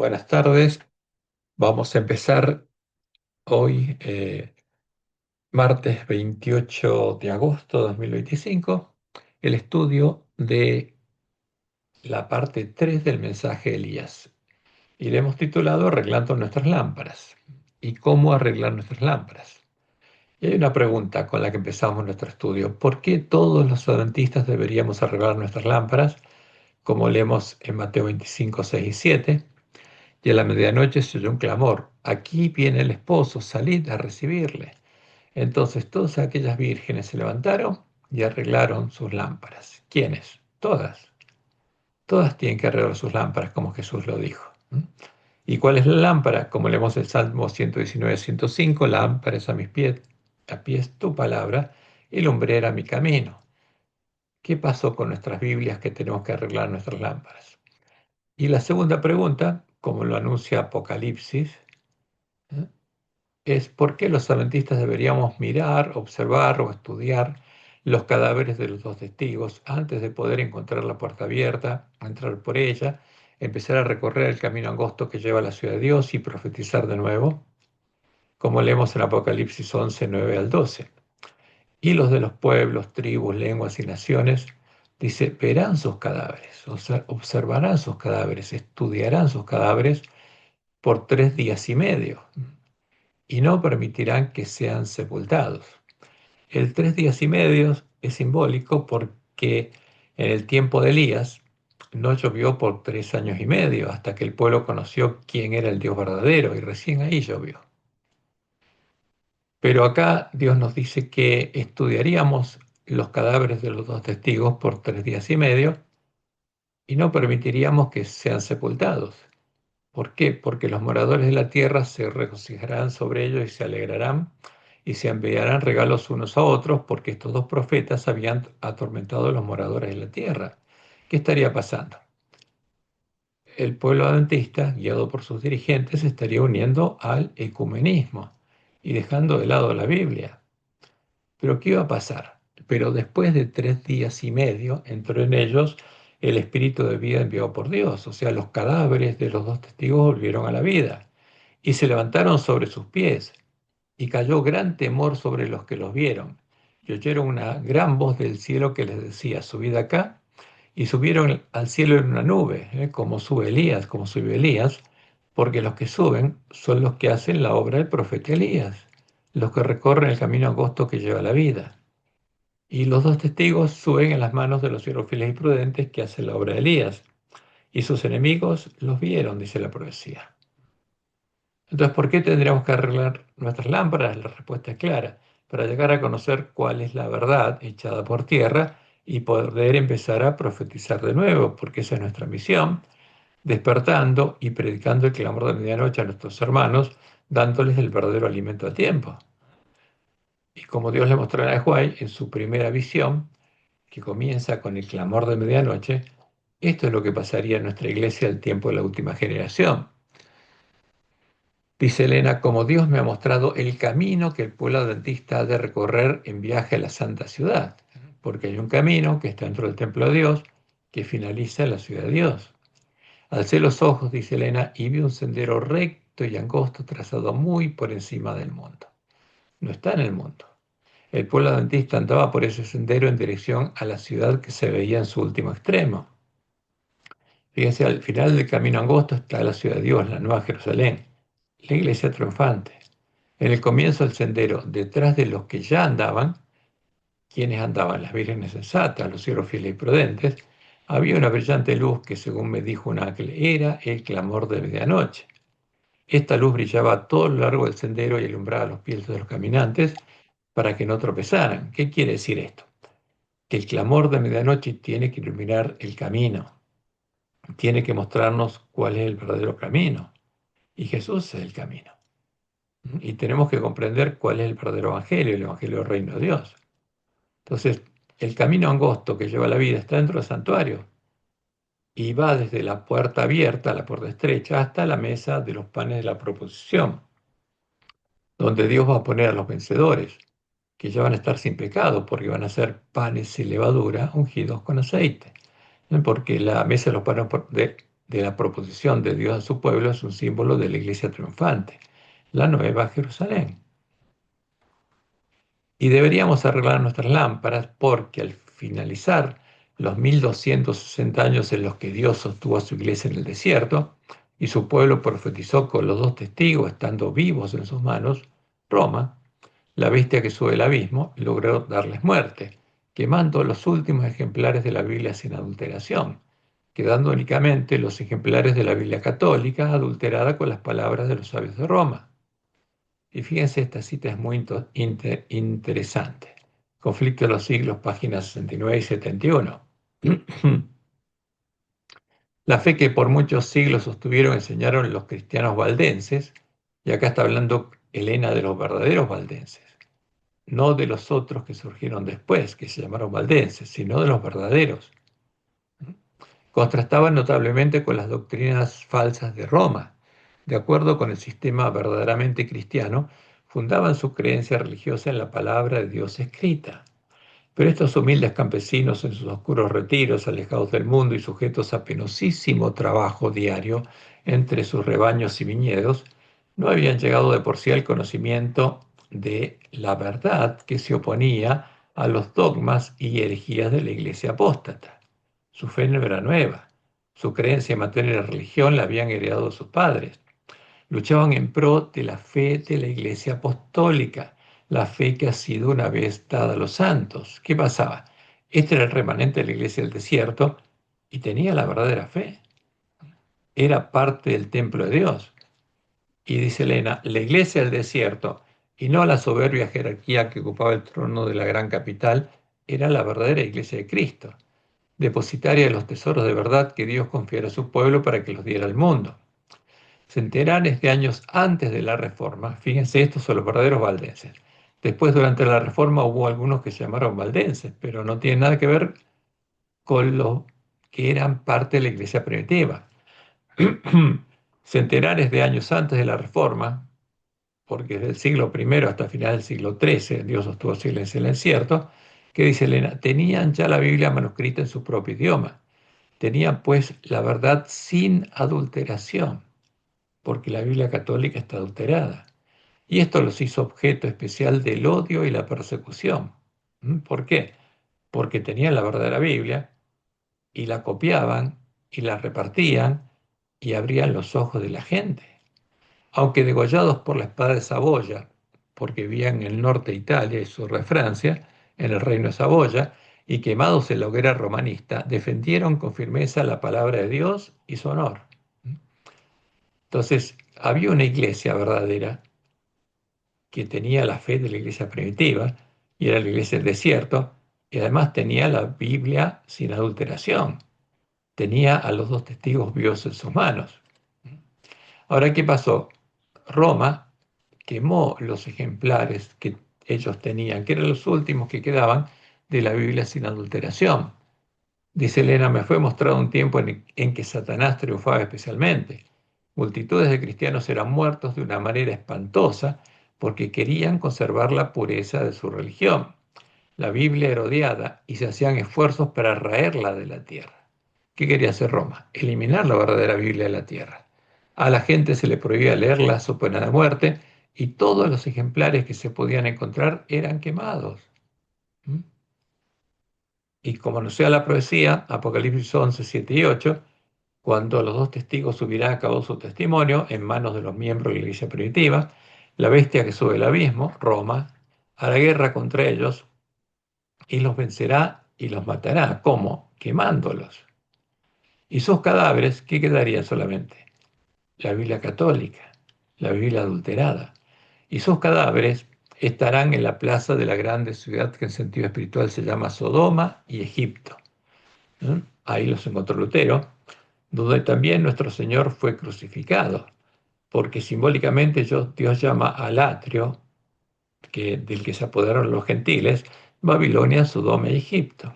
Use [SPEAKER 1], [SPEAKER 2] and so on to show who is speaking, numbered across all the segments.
[SPEAKER 1] Buenas tardes. Vamos a empezar hoy, martes 28 de agosto de 2025, el estudio de la parte 3 del mensaje de Elías. Y le hemos titulado Arreglando nuestras lámparas y cómo arreglar nuestras lámparas. Y hay una pregunta con la que empezamos nuestro estudio. ¿Por qué todos los adventistas deberíamos arreglar nuestras lámparas? Como leemos en Mateo 25, 6 y 7. Y a la medianoche se oyó un clamor: aquí viene el esposo, salid a recibirle. Entonces todas aquellas vírgenes se levantaron y arreglaron sus lámparas. ¿Quiénes? Todas. Todas tienen que arreglar sus lámparas, como Jesús lo dijo. ¿Y cuál es la lámpara? Como leemos el Salmo 119, 105, la lámpara es a pies tu palabra y lumbrera mi camino. ¿Qué pasó con nuestras Biblias que tenemos que arreglar nuestras lámparas? Y la segunda pregunta, como lo anuncia Apocalipsis, ¿eh? es por qué los adventistas deberíamos mirar, observar o estudiar los cadáveres de los dos testigos antes de poder encontrar la puerta abierta, entrar por ella, empezar a recorrer el camino angosto que lleva a la ciudad de Dios y profetizar de nuevo, como leemos en Apocalipsis 11, 9 al 12. Y los de los pueblos, tribus, lenguas y naciones, dice, verán sus cadáveres, o sea, observarán sus cadáveres, estudiarán sus cadáveres por 3 días y medio y no permitirán que sean sepultados. El 3 días y medio es simbólico porque en el tiempo de Elías no llovió por 3 años y medio hasta que el pueblo conoció quién era el Dios verdadero y recién ahí llovió. Pero acá Dios nos dice que estudiaríamos los cadáveres de los dos testigos por 3 días y medio y no permitiríamos que sean sepultados. ¿Por qué? Porque los moradores de la tierra se regocijarán sobre ellos y se alegrarán y se enviarán regalos unos a otros porque estos dos profetas habían atormentado a los moradores de la tierra. ¿Qué estaría pasando? El pueblo adventista, guiado por sus dirigentes, se estaría uniendo al ecumenismo y dejando de lado la Biblia. Pero ¿qué iba a pasar? Pero después de 3 días y medio entró en ellos el espíritu de vida enviado por Dios, o sea, los cadáveres de los dos testigos volvieron a la vida y se levantaron sobre sus pies, y cayó gran temor sobre los que los vieron, y oyeron una gran voz del cielo que les decía: subid acá, y subieron al cielo en una nube, como sube Elías, como subió Elías, porque los que suben son los que hacen la obra del profeta Elías, los que recorren el camino angosto que lleva a la vida. Y los dos testigos suben en las manos de los siervos fieles y prudentes que hacen la obra de Elías, y sus enemigos los vieron, dice la profecía. Entonces, ¿por qué tendríamos que arreglar nuestras lámparas? La respuesta es clara: para llegar a conocer cuál es la verdad echada por tierra y poder empezar a profetizar de nuevo, porque esa es nuestra misión, despertando y predicando el clamor de medianoche a nuestros hermanos, dándoles el verdadero alimento a tiempo. Y como Dios le mostró a Juan en su primera visión, que comienza con el clamor de medianoche, esto es lo que pasaría en nuestra iglesia al tiempo de la última generación. Dice Elena: como Dios me ha mostrado el camino que el pueblo adventista ha de recorrer en viaje a la santa ciudad, porque hay un camino que está dentro del templo de Dios que finaliza en la ciudad de Dios. Alcé los ojos, dice Elena, y vi un sendero recto y angosto trazado muy por encima del mundo. No está en el mundo. El pueblo adventista andaba por ese sendero en dirección a la ciudad que se veía en su último extremo. Fíjense, al final del camino angosto está la ciudad de Dios, la Nueva Jerusalén, la iglesia triunfante. En el comienzo del sendero, detrás de los que ya andaban, quienes andaban, las vírgenes sensatas, los siervos fieles y prudentes, había una brillante luz que, según me dijo un ángel, era el clamor de medianoche. Esta luz brillaba a todo lo largo del sendero y alumbraba los pies de los caminantes para que no tropezaran. ¿Qué quiere decir esto? Que el clamor de medianoche tiene que iluminar el camino, tiene que mostrarnos cuál es el verdadero camino. Y Jesús es el camino. Y tenemos que comprender cuál es el evangelio del reino de Dios. Entonces, el camino angosto que lleva a la vida está dentro del santuario y va desde la puerta abierta, la puerta estrecha, hasta la mesa de los panes de la proposición, donde Dios va a poner a los vencedores, que ya van a estar sin pecado, porque van a ser panes sin levadura, ungidos con aceite. Porque la mesa de los panes de la proposición de Dios a su pueblo es un símbolo de la iglesia triunfante, la Nueva Jerusalén. Y deberíamos arreglar nuestras lámparas porque al finalizar los 1260 años en los que Dios sostuvo a su iglesia en el desierto y su pueblo profetizó con los dos testigos estando vivos en sus manos, Roma, la bestia que sube el abismo, logró darles muerte, quemando los últimos ejemplares de la Biblia sin adulteración, quedando únicamente los ejemplares de la Biblia católica adulterada con las palabras de los sabios de Roma. Y fíjense, esta cita es muy interesante. Conflicto de los siglos, páginas 69 y 71. La fe que por muchos siglos sostuvieron y enseñaron los cristianos valdenses, y acá está hablando Elena de los verdaderos valdenses, no de los otros que surgieron después, que se llamaron valdenses, sino de los verdaderos. Contrastaban notablemente con las doctrinas falsas de Roma. De acuerdo con el sistema verdaderamente cristiano, fundaban su creencia religiosa en la palabra de Dios escrita. Pero estos humildes campesinos en sus oscuros retiros, alejados del mundo y sujetos a penosísimo trabajo diario entre sus rebaños y viñedos, no habían llegado de por sí al conocimiento de la verdad que se oponía a los dogmas y herejías de la iglesia apóstata. Su fe no era nueva, su creencia en materia de religión la habían heredado sus padres. Luchaban en pro de la fe de la Iglesia Apostólica, la fe que ha sido una vez dada a los santos. ¿Qué pasaba? Este era el remanente de la Iglesia del desierto y tenía la verdadera fe. Era parte del templo de Dios. Y dice Elena, la Iglesia del desierto, y no la soberbia jerarquía que ocupaba el trono de la gran capital, era la verdadera Iglesia de Cristo, depositaria de los tesoros de verdad que Dios confiara a su pueblo para que los diera al mundo. Centenares de años antes de la Reforma, fíjense, estos son los verdaderos valdenses. Después, durante la Reforma, hubo algunos que se llamaron valdenses, pero no tienen nada que ver con los que eran parte de la iglesia primitiva. Centenares de años antes de la Reforma, porque desde el siglo I hasta final del siglo XIII, Dios sostuvo silencio en el desierto, que dice Elena, tenían ya la Biblia manuscrita en su propio idioma. Tenían pues la verdad sin adulteración, porque la Biblia católica está adulterada. Y esto los hizo objeto especial del odio y la persecución. ¿Por qué? Porque tenían la verdadera Biblia y la copiaban y la repartían y abrían los ojos de la gente. Aunque degollados por la espada de Saboya, porque vivían en el norte de Italia y sur de Francia, en el reino de Saboya, y quemados en la hoguera romanista, defendieron con firmeza la palabra de Dios y su honor. Entonces, había una iglesia verdadera que tenía la fe de la iglesia primitiva, y era la iglesia del desierto, y además tenía la Biblia sin adulteración, tenía a los dos testigos vivos en sus manos. Ahora, ¿qué pasó? Roma quemó los ejemplares que ellos tenían, que eran los últimos que quedaban de la Biblia sin adulteración. Dice Elena, me fue mostrado un tiempo en que Satanás triunfaba especialmente. Multitudes de cristianos eran muertos de una manera espantosa porque querían conservar la pureza de su religión. La Biblia era odiada y se hacían esfuerzos para raerla de la tierra. ¿Qué quería hacer Roma? Eliminar la verdadera Biblia de la tierra. A la gente se le prohibía leerla so pena de muerte y todos los ejemplares que se podían encontrar eran quemados. ¿Mm? Y como no sea la profecía, Apocalipsis 11, 7 y 8, cuando los dos testigos hubieran acabado su testimonio en manos de los miembros de la iglesia primitiva, la bestia que sube el abismo, Roma, hará guerra contra ellos y los vencerá y los matará. ¿Cómo? Quemándolos. ¿Y sus cadáveres qué quedarían solamente? La Biblia católica, la Biblia adulterada. Y sus cadáveres estarán en la plaza de la grande ciudad que en sentido espiritual se llama Sodoma y Egipto. Ahí los encontró Lutero, donde también nuestro Señor fue crucificado, porque simbólicamente Dios llama al atrio del que se apoderaron los gentiles, Babilonia, Sodoma y Egipto.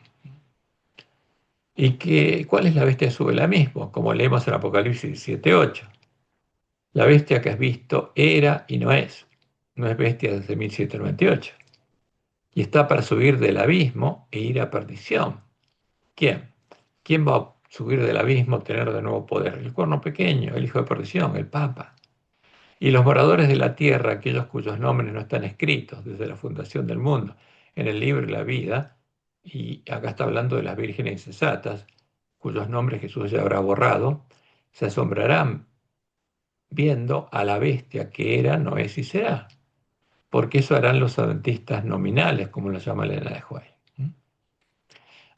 [SPEAKER 1] ¿Cuál es la bestia que sube la misma? Como leemos en Apocalipsis 7:8. La bestia que has visto era y no es bestia desde 1798. Y está para subir del abismo e ir a perdición. ¿Quién? ¿Quién va a subir del abismo, tener de nuevo poder. El cuerno pequeño, el hijo de perdición, el Papa. Y los moradores de la tierra, aquellos cuyos nombres no están escritos desde la fundación del mundo en el libro de la vida, y acá está hablando de las vírgenes insensatas, cuyos nombres Jesús ya habrá borrado, se asombrarán viendo a la bestia que era, no es y será, porque eso harán los adventistas nominales, como lo llama Elena de White.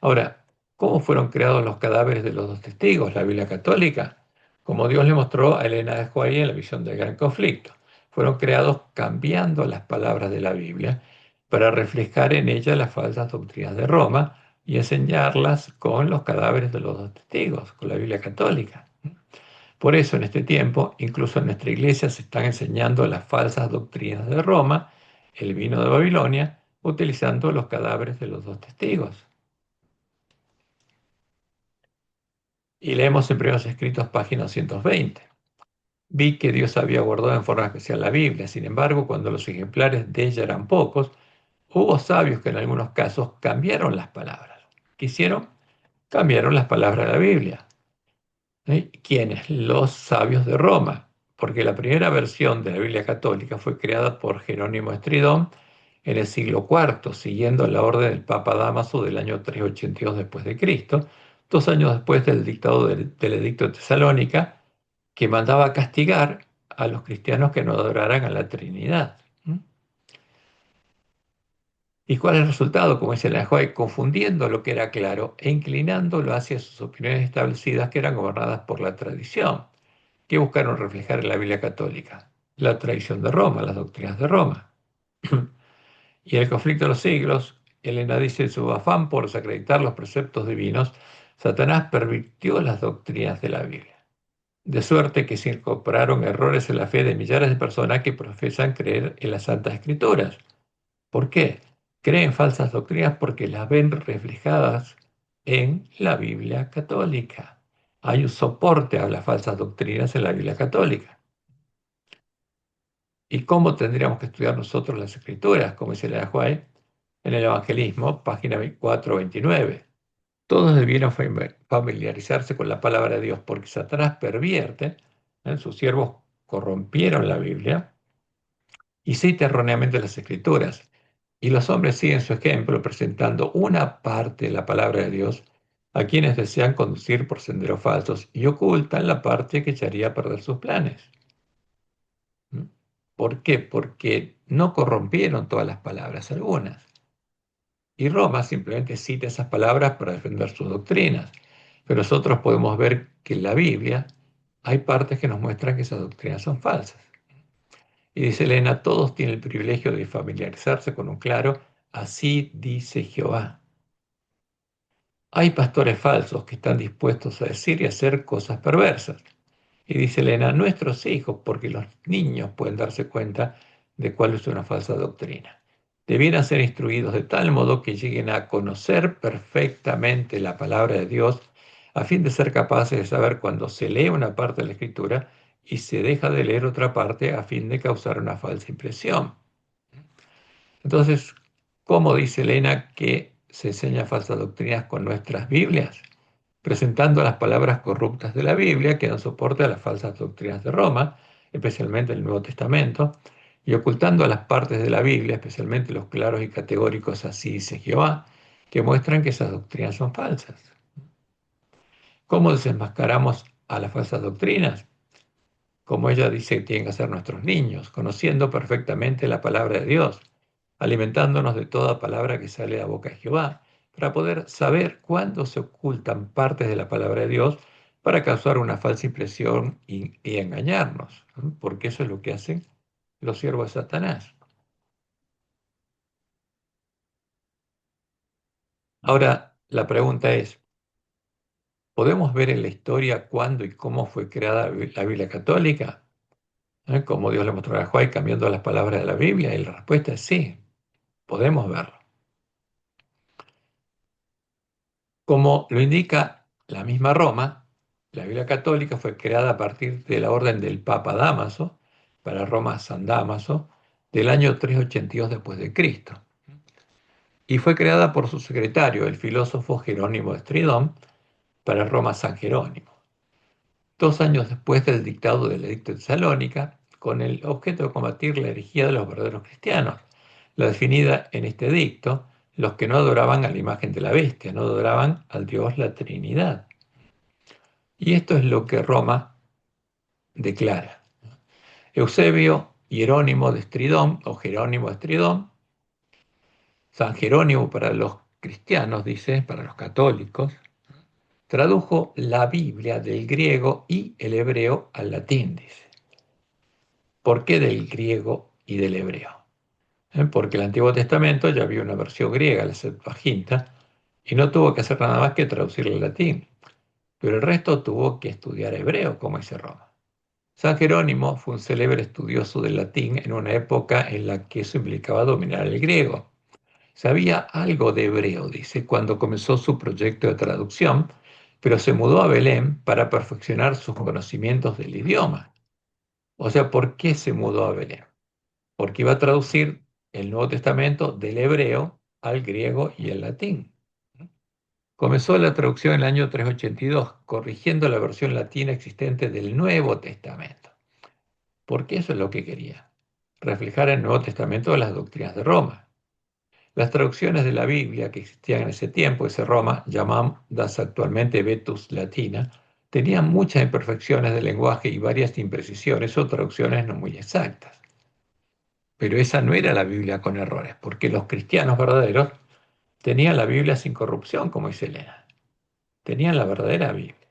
[SPEAKER 1] Ahora, ¿cómo fueron creados los cadáveres de los dos testigos? La Biblia católica, como Dios le mostró a Elena de White en la visión del gran conflicto. Fueron creados cambiando las palabras de la Biblia para reflejar en ella las falsas doctrinas de Roma y enseñarlas con los cadáveres de los dos testigos, con la Biblia católica. Por eso en este tiempo, incluso en nuestra iglesia, se están enseñando las falsas doctrinas de Roma, el vino de Babilonia, utilizando los cadáveres de los dos testigos. Y leemos en Primeros Escritos, página 220. Vi que Dios había guardado en forma especial la Biblia. Sin embargo, cuando los ejemplares de ella eran pocos, hubo sabios que en algunos casos cambiaron las palabras. ¿Qué hicieron? Cambiaron las palabras de la Biblia. ¿Quiénes? Los sabios de Roma, porque la primera versión de la Biblia católica fue creada por Jerónimo Estridón en el siglo IV, siguiendo la orden del Papa Dámaso del año 382 después de Cristo, 2 años después del dictado del Edicto de Tesalónica, que mandaba castigar a los cristianos que no adoraran a la Trinidad. ¿Y cuál es el resultado? Como dice la Juárez, confundiendo lo que era claro e inclinándolo hacia sus opiniones establecidas que eran gobernadas por la tradición. ¿Qué buscaron reflejar en la Biblia católica? La tradición de Roma, las doctrinas de Roma. Y en el conflicto de los siglos, Elena dice, en su afán por desacreditar los preceptos divinos, Satanás pervirtió las doctrinas de la Biblia. De suerte que se incorporaron errores en la fe de millares de personas que profesan creer en las Santas Escrituras. ¿Por qué? Creen falsas doctrinas porque las ven reflejadas en la Biblia católica. Hay un soporte a las falsas doctrinas en la Biblia católica. ¿Y cómo tendríamos que estudiar nosotros las Escrituras? Como dice la White en el Evangelismo, página 429. Todos debieron familiarizarse con la palabra de Dios porque Satanás pervierte, sus siervos corrompieron la Biblia y cita erróneamente las Escrituras. Y los hombres siguen su ejemplo presentando una parte de la palabra de Dios a quienes desean conducir por senderos falsos y ocultan la parte que echaría a perder sus planes. ¿Mm? ¿Por qué? Porque no corrompieron todas las palabras, algunas. Y Roma simplemente cita esas palabras para defender sus doctrinas. Pero nosotros podemos ver que en la Biblia hay partes que nos muestran que esas doctrinas son falsas. Y dice Elena, todos tienen el privilegio de familiarizarse con un claro, así dice Jehová. Hay pastores falsos que están dispuestos a decir y hacer cosas perversas. Y dice Elena, nuestros hijos, porque los niños pueden darse cuenta de cuál es una falsa doctrina. Debieran ser instruidos de tal modo que lleguen a conocer perfectamente la palabra de Dios, a fin de ser capaces de saber cuando se lee una parte de la Escritura y se deja de leer otra parte a fin de causar una falsa impresión. Entonces, ¿cómo dice Elena que se enseñan falsas doctrinas con nuestras Biblias? Presentando las palabras corruptas de la Biblia que dan soporte a las falsas doctrinas de Roma, especialmente el Nuevo Testamento, y ocultando las partes de la Biblia, especialmente los claros y categóricos así dice Jehová, que muestran que esas doctrinas son falsas. ¿Cómo desenmascaramos a las falsas doctrinas? Como ella dice que tienen que ser nuestros niños, conociendo perfectamente la palabra de Dios, alimentándonos de toda palabra que sale de la boca de Jehová, para poder saber cuándo se ocultan partes de la palabra de Dios para causar una falsa impresión y engañarnos, ¿no? Porque eso es lo que hacen los siervos de Satanás. Ahora, la pregunta es, ¿podemos ver en la historia cuándo y cómo fue creada la Biblia católica? Como Dios le mostró a Juan cambiando las palabras de la Biblia, y la respuesta es sí, podemos verlo. Como lo indica la misma Roma, la Biblia católica fue creada a partir de la orden del Papa Dámaso, para Roma San Dámaso, del año 382 después de Cristo. Y fue creada por su secretario, el filósofo Jerónimo de Estridón, para Roma San Jerónimo, 2 años después del dictado del Edicto de Tesalónica, con el objeto de combatir la herejía de los verdaderos cristianos, la definida en este edicto, los que no adoraban a la imagen de la bestia, no adoraban al Dios la Trinidad. Y esto es lo que Roma declara. Eusebio Hierónimo de Estridón, o Jerónimo de Estridón, San Jerónimo para los cristianos, dice, para los católicos, tradujo la Biblia del griego y el hebreo al latín, dice. ¿Por qué del griego y del hebreo? Porque el Antiguo Testamento ya había una versión griega, la Septuaginta, y no tuvo que hacer nada más que traducirla al latín, pero el resto tuvo que estudiar hebreo, como dice Roma. San Jerónimo fue un célebre estudioso del latín en una época en la que eso implicaba dominar el griego. Sabía algo de hebreo, dice, cuando comenzó su proyecto de traducción, pero se mudó a Belén para perfeccionar sus conocimientos del idioma. O sea, ¿por qué se mudó a Belén? Porque iba a traducir el Nuevo Testamento del hebreo al griego y al latín. Comenzó la traducción en el año 382, corrigiendo la versión latina existente del Nuevo Testamento, porque eso es lo que quería, reflejar en el Nuevo Testamento las doctrinas de Roma. Las traducciones de la Biblia que existían en ese tiempo, ese Roma, llamadas actualmente Vetus Latina, tenían muchas imperfecciones de lenguaje y varias imprecisiones o traducciones no muy exactas. Pero esa no era la Biblia con errores, porque los cristianos verdaderos tenían la Biblia sin corrupción, como dice Elena. Tenían la verdadera Biblia.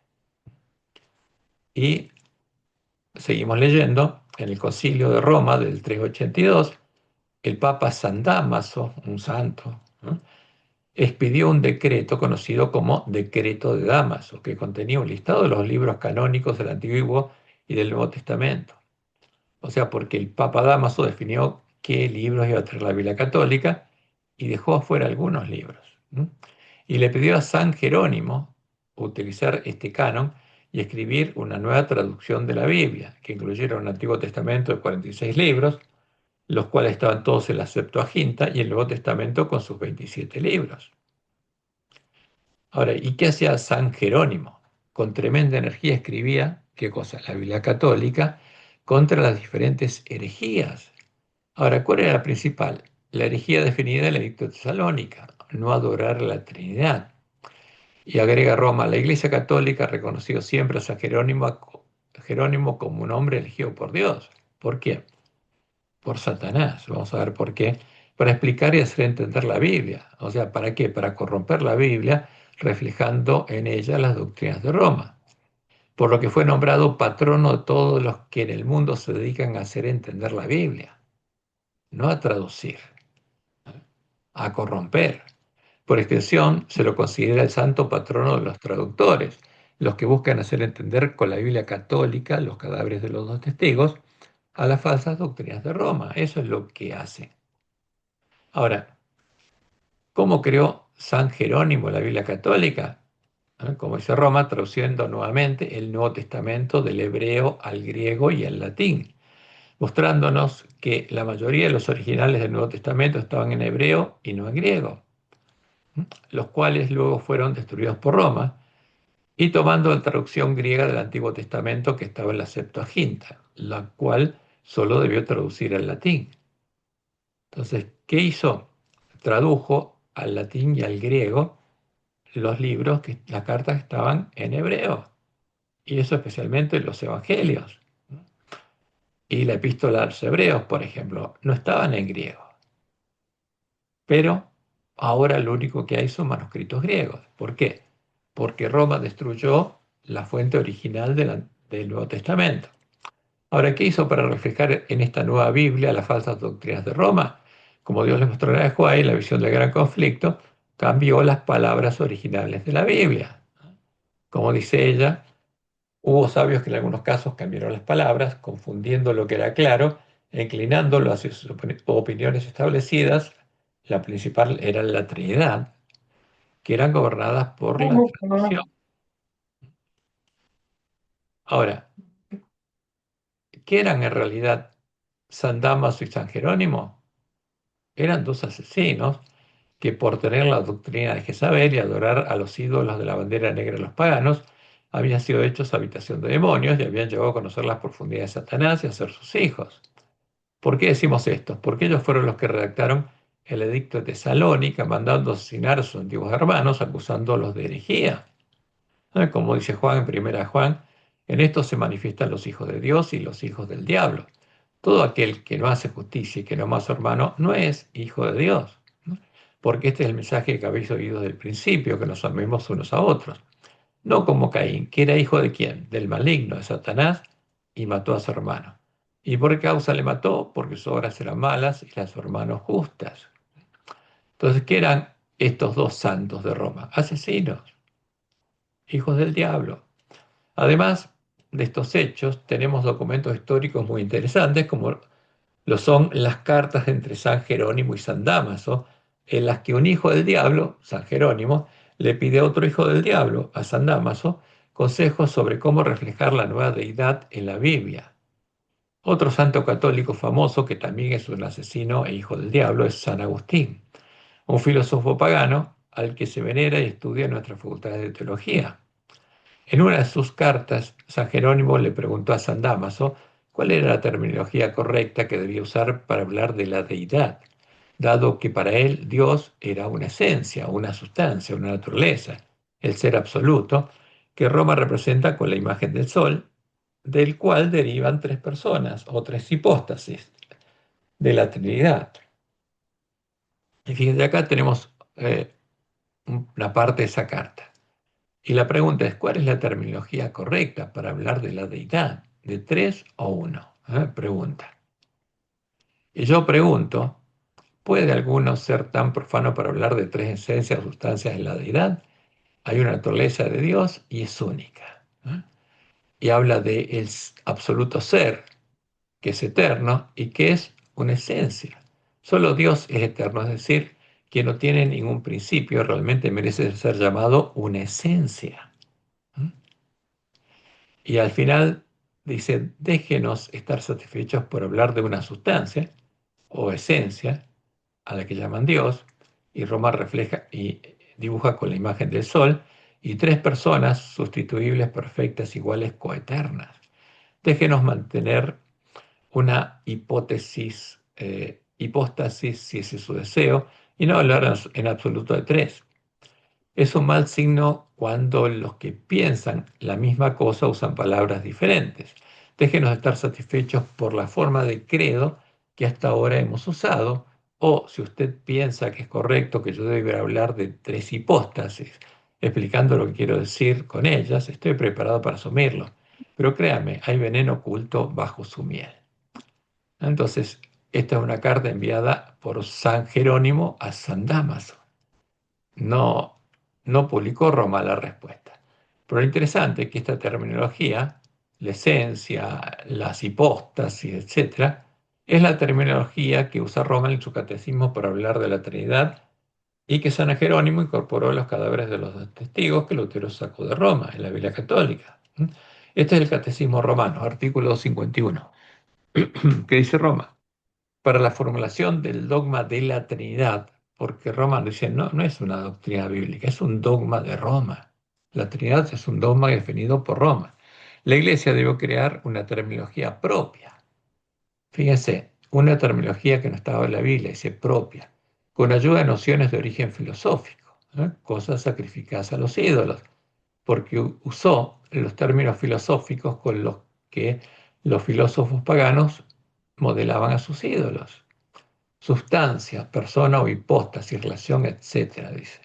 [SPEAKER 1] Y seguimos leyendo, en el Concilio de Roma del 382, el Papa San Dámaso, un santo, ¿no?, expidió un decreto conocido como Decreto de Dámaso, que contenía un listado de los libros canónicos del Antiguo y del Nuevo Testamento. O sea, porque el Papa Dámaso definió qué libros iba a traer la Biblia católica y dejó afuera algunos libros. ¿No? Y le pidió a San Jerónimo utilizar este canon y escribir una nueva traducción de la Biblia, que incluyera un Antiguo Testamento de 46 libros, los cuales estaban todos en la Septuaginta, y el Nuevo Testamento con sus 27 libros. Ahora, ¿y qué hacía San Jerónimo? Con tremenda energía escribía, ¿qué cosa? La Biblia católica, contra las diferentes herejías. Ahora, ¿cuál era la principal? La herejía definida en el Edicto de Tesalónica, no adorar a la Trinidad. Y agrega Roma, la Iglesia Católica reconoció siempre a San Jerónimo como un hombre elegido por Dios. ¿Por qué? Por Satanás. Vamos a ver por qué. Para explicar y hacer entender la Biblia. O sea, ¿para qué? Para corromper la Biblia, reflejando en ella las doctrinas de Roma. Por lo que fue nombrado patrono de todos los que en el mundo se dedican a hacer entender la Biblia, no a traducir, a corromper. Por extensión, se lo considera el santo patrono de los traductores, los que buscan hacer entender con la Biblia católica los cadáveres de los dos testigos a las falsas doctrinas de Roma. Eso es lo que hace. Ahora, ¿cómo creó San Jerónimo la Biblia católica? Como dice Roma, traduciendo nuevamente el Nuevo Testamento del hebreo al griego y al latín, mostrándonos que la mayoría de los originales del Nuevo Testamento estaban en hebreo y no en griego, los cuales luego fueron destruidos por Roma, y tomando la traducción griega del Antiguo Testamento que estaba en la Septuaginta, la cual solo debió traducir al latín. Entonces, ¿qué hizo? Tradujo al latín y al griego los libros, las cartas que estaban en hebreo, y eso especialmente los evangelios. Y la epístola a los hebreos, por ejemplo, no estaban en griego, pero ahora lo único que hay son manuscritos griegos. ¿Por qué? Porque Roma destruyó la fuente original del Nuevo Testamento. Ahora, ¿qué hizo para reflejar en esta nueva Biblia las falsas doctrinas de Roma? Como Dios le mostró a Juan en la visión del gran conflicto, cambió las palabras originales de la Biblia. Como dice ella, hubo sabios que en algunos casos cambiaron las palabras, confundiendo lo que era claro e inclinándolo hacia sus opiniones establecidas. La principal era la Trinidad, que eran gobernadas por la tradición. Ahora, ¿qué eran en realidad San Damaso y San Jerónimo? Eran dos asesinos que por tener la doctrina de Jezabel y adorar a los ídolos de la bandera negra de los paganos, habían sido hechos habitación de demonios y habían llegado a conocer las profundidades de Satanás y a ser sus hijos. ¿Por qué decimos esto? Porque ellos fueron los que redactaron el edicto de Tesalónica, mandando asesinar a sus antiguos hermanos, acusándolos de herejía. Como dice Juan en primera Juan, en esto se manifiestan los hijos de Dios y los hijos del diablo. Todo aquel que no hace justicia y que no ama a su hermano no es hijo de Dios, ¿no? Porque este es el mensaje que habéis oído desde el principio, que nos amemos unos a otros. No como Caín, que era hijo de quién? Del maligno, de Satanás, y mató a su hermano. ¿Y por qué causa le mató? Porque sus obras eran malas y las de su hermano justas. Entonces, ¿qué eran estos dos santos de Roma? Asesinos, hijos del diablo. Además de estos hechos, tenemos documentos históricos muy interesantes, como lo son las cartas entre San Jerónimo y San Dámaso, en las que un hijo del diablo, San Jerónimo, le pide a otro hijo del diablo, a San Dámaso, consejos sobre cómo reflejar la nueva deidad en la Biblia. Otro santo católico famoso, que también es un asesino e hijo del diablo, es San Agustín, un filósofo pagano al que se venera y estudia en nuestras facultades de teología. En una de sus cartas, San Jerónimo le preguntó a San Dámaso cuál era la terminología correcta que debía usar para hablar de la deidad, dado que para él Dios era una esencia, una sustancia, una naturaleza, el ser absoluto, que Roma representa con la imagen del sol, del cual derivan tres personas o tres hipóstasis de la Trinidad. Y fíjense, acá tenemos una parte de esa carta. Y la pregunta es, ¿cuál es la terminología correcta para hablar de la deidad? ¿De tres o uno? Pregunta. Y yo pregunto, ¿puede alguno ser tan profano para hablar de tres esencias o sustancias de la deidad? Hay una naturaleza de Dios y es única. Y habla de el absoluto ser, que es eterno y que es una esencia. Solo Dios es eterno, es decir, que no tiene ningún principio, realmente merece ser llamado una esencia. Y al final dice, déjenos estar satisfechos por hablar de una sustancia o esencia a la que llaman Dios, y Roma refleja y dibuja con la imagen del sol, y tres personas sustituibles, perfectas, iguales, coeternas. Déjenos mantener una hipóstasis, si ese es su deseo, y no hablar en absoluto de tres. Es un mal signo cuando los que piensan la misma cosa usan palabras diferentes. Déjenos estar satisfechos por la forma de credo que hasta ahora hemos usado, o si usted piensa que es correcto que yo debiera hablar de tres hipóstasis, explicando lo que quiero decir con ellas, estoy preparado para asumirlo. Pero créame, hay veneno oculto bajo su miel. Entonces, esta es una carta enviada por San Jerónimo a San Dámaso. No, no publicó Roma la respuesta. Pero lo interesante es que esta terminología, la esencia, las hipóstasis, etcétera, es la terminología que usa Roma en su catecismo para hablar de la Trinidad y que San Jerónimo incorporó a los cadáveres de los dos testigos que Lutero sacó de Roma, en la Biblia Católica. Este es el catecismo romano, artículo 51, que dice Roma para la formulación del dogma de la Trinidad, porque Roma dice, no, no es una doctrina bíblica, es un dogma de Roma. La Trinidad es un dogma definido por Roma. La Iglesia debe crear una terminología propia. Fíjense, una terminología que no estaba en la Biblia, dice propia, con ayuda de nociones de origen filosófico, cosas sacrificadas a los ídolos, porque usó los términos filosóficos con los que los filósofos paganos modelaban a sus ídolos. Sustancia, persona o hipóstasis, relación, etcétera, dice.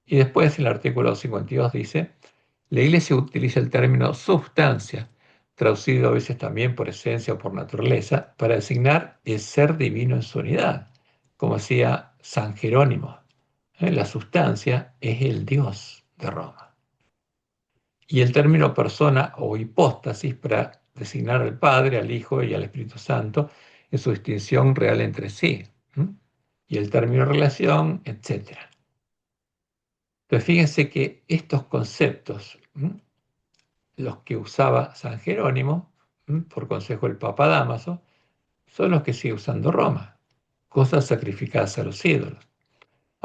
[SPEAKER 1] Y después el artículo 52 dice, la Iglesia utiliza el término sustancia, traducido a veces también por esencia o por naturaleza, para designar el ser divino en su unidad, como decía San Jerónimo. La sustancia es el Dios de Roma. Y el término persona o hipóstasis para designar al Padre, al Hijo y al Espíritu Santo en su distinción real entre sí. Y el término relación, etcétera. Entonces fíjense que estos conceptos, los que usaba San Jerónimo, por consejo del Papa Dámaso, son los que sigue usando Roma, cosas sacrificadas a los ídolos.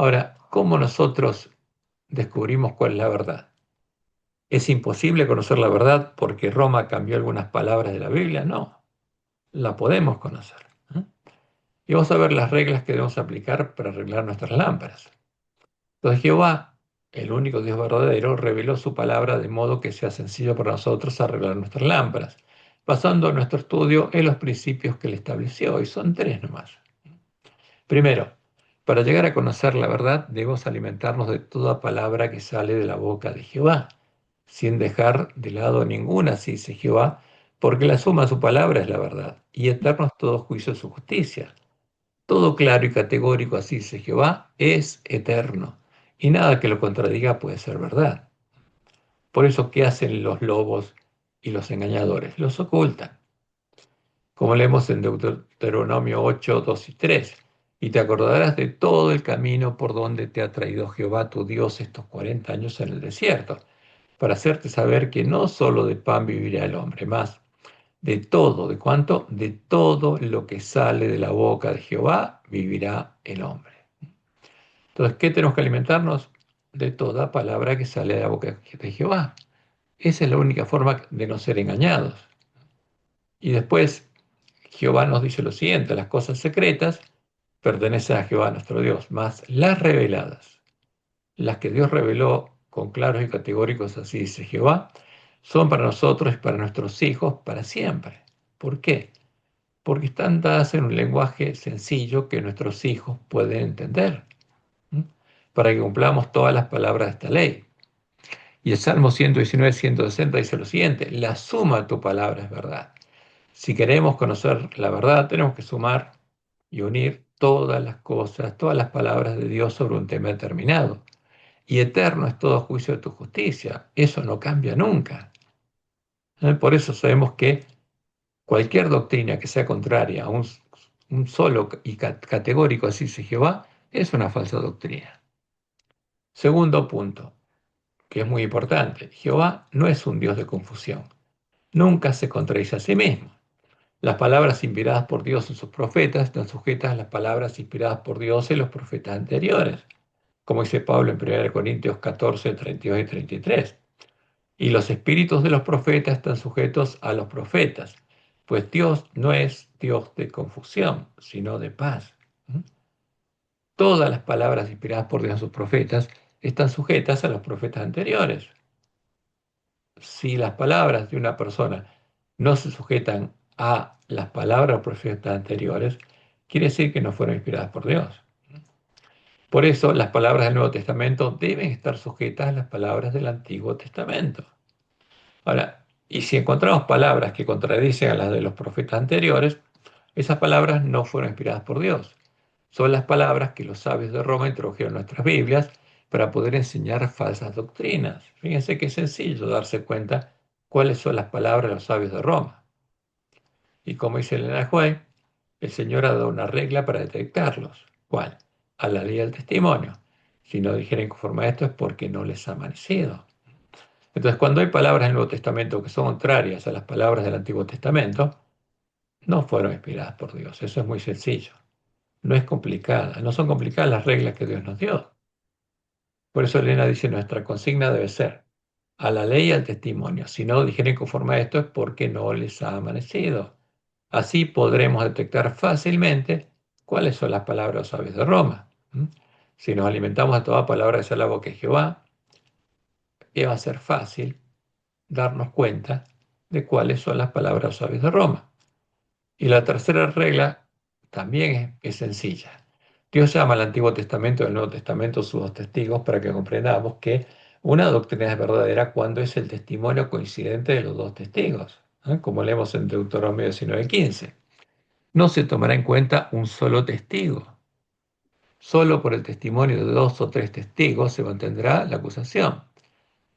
[SPEAKER 1] Ahora, ¿cómo nosotros descubrimos cuál es la verdad? ¿Es imposible conocer la verdad porque Roma cambió algunas palabras de la Biblia? No, la podemos conocer. ¿Eh? Y vamos a ver las reglas que debemos aplicar para arreglar nuestras lámparas. Entonces Jehová, el único Dios verdadero, reveló su palabra de modo que sea sencillo para nosotros arreglar nuestras lámparas, basando nuestro estudio en los principios que él estableció, y son tres nomás. Primero, para llegar a conocer la verdad, debemos alimentarnos de toda palabra que sale de la boca de Jehová, sin dejar de lado ninguna, así dice Jehová, porque la suma de su palabra es la verdad, y eterno es todo juicio de su justicia. Todo claro y categórico, así dice Jehová, es eterno, y nada que lo contradiga puede ser verdad. Por eso, ¿qué hacen los lobos y los engañadores? Los ocultan, como leemos en Deuteronomio 8, 2 y 3. Y te acordarás de todo el camino por donde te ha traído Jehová tu Dios estos 40 años en el desierto, para hacerte saber que no solo de pan vivirá el hombre, más de todo, ¿de cuánto? De todo lo que sale de la boca de Jehová vivirá el hombre. Entonces, ¿qué tenemos que alimentarnos? De toda palabra que sale de la boca de Jehová. Esa es la única forma de no ser engañados. Y después, Jehová nos dice lo siguiente: las cosas secretas pertenecen a Jehová nuestro Dios, mas las reveladas, las que Dios reveló con claros y categóricos, así dice Jehová, son para nosotros y para nuestros hijos para siempre. ¿Por qué? Porque están dadas en un lenguaje sencillo que nuestros hijos pueden entender, ¿m? Para que cumplamos todas las palabras de esta ley. Y el Salmo 119, 160 dice lo siguiente: la suma de tu palabra es verdad. Si queremos conocer la verdad, tenemos que sumar y unir todas las cosas, todas las palabras de Dios sobre un tema determinado. Y eterno es todo juicio de tu justicia. Eso no cambia nunca. Por eso sabemos que cualquier doctrina que sea contraria a un solo y categórico, así dice Jehová, es una falsa doctrina. Segundo punto, que es muy importante: Jehová no es un Dios de confusión. Nunca se contradice a sí mismo. Las palabras inspiradas por Dios en sus profetas están sujetas a las palabras inspiradas por Dios en los profetas anteriores, como dice Pablo en 1 Corintios 14, 32 y 33. Y los espíritus de los profetas están sujetos a los profetas, pues Dios no es Dios de confusión, sino de paz. ¿Mm? Todas las palabras inspiradas por Dios en sus profetas están sujetas a los profetas anteriores. Si las palabras de una persona no se sujetan a las palabras de los profetas anteriores, quiere decir que no fueron inspiradas por Dios. Por eso las palabras del Nuevo Testamento deben estar sujetas a las palabras del Antiguo Testamento. Ahora, y si encontramos palabras que contradicen a las de los profetas anteriores, esas palabras no fueron inspiradas por Dios. Son las palabras que los sabios de Roma introdujeron en nuestras Biblias para poder enseñar falsas doctrinas. Fíjense qué sencillo darse cuenta cuáles son las palabras de los sabios de Roma. Y como dice Elena de White, el Señor ha dado una regla para detectarlos. ¿Cuál? A la ley del testimonio. Si no dijeren conforme a esto es porque no les ha amanecido. Entonces, cuando hay palabras en el Nuevo Testamento que son contrarias a las palabras del Antiguo Testamento, no fueron inspiradas por Dios. Eso es muy sencillo. No es complicada. No son complicadas las reglas que Dios nos dio. Por eso Elena dice: nuestra consigna debe ser a la ley y al testimonio. Si no dijeren conforme a esto es porque no les ha amanecido. Así podremos detectar fácilmente cuáles son las palabras de los sabios de Roma. Si nos alimentamos de toda palabra que sea la boca de Jehová, va a ser fácil darnos cuenta de cuáles son las palabras de los sabios de Roma. Y la tercera regla también es sencilla. Dios llama al Antiguo Testamento y al Nuevo Testamento sus dos testigos para que comprendamos que una doctrina es verdadera cuando es el testimonio coincidente de los dos testigos, como leemos en Deuteronomio 19:15. No se tomará en cuenta un solo testigo. Solo por el testimonio de dos o tres testigos se mantendrá la acusación.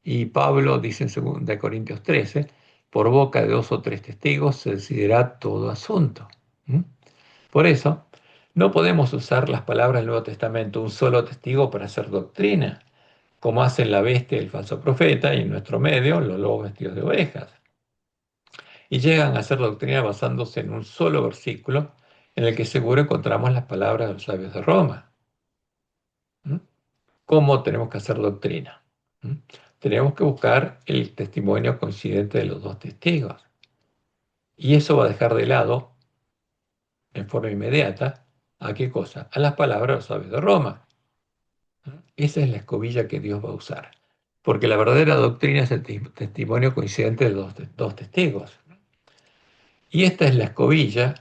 [SPEAKER 1] Y Pablo dice en 2 Corintios 13, por boca de dos o tres testigos se decidirá todo asunto. ¿Mm? Por eso, no podemos usar las palabras del Nuevo Testamento, un solo testigo, para hacer doctrina, como hacen la bestia y el falso profeta, y en nuestro medio los lobos vestidos de ovejas. Y llegan a hacer doctrina basándose en un solo versículo, en el que seguro encontramos las palabras de los sabios de Roma. ¿Cómo tenemos que hacer doctrina? ¿Mm? Tenemos que buscar el testimonio coincidente de los dos testigos. Y eso va a dejar de lado, en forma inmediata, ¿a qué cosa? A las palabras de los sabios de Roma. Esa es la escobilla que Dios va a usar. Porque la verdadera doctrina es el testimonio coincidente de los dos testigos. Y esta es la escobilla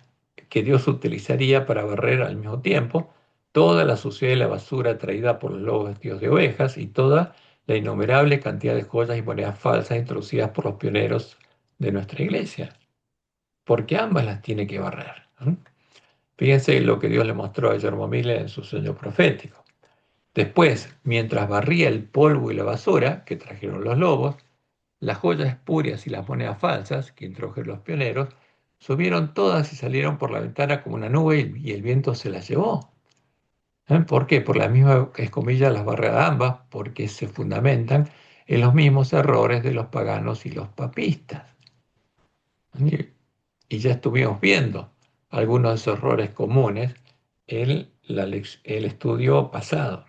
[SPEAKER 1] que Dios utilizaría para barrer al mismo tiempo toda la suciedad y la basura traída por los lobos vestidos de ovejas y toda la innumerable cantidad de joyas y monedas falsas introducidas por los pioneros de nuestra iglesia. Porque ambas las tiene que barrer. Fíjense lo que Dios le mostró a Guillermo Miller en su sueño profético. Después, mientras barría el polvo y la basura que trajeron los lobos, las joyas espurias y las monedas falsas que introdujeron los pioneros subieron todas y salieron por la ventana como una nube y el viento se las llevó. ¿Por qué? Por la misma escomilla las barre a ambas, porque se fundamentan en los mismos errores de los paganos y los papistas. Y y ya estuvimos viendo algunos de esos errores comunes en el estudio pasado.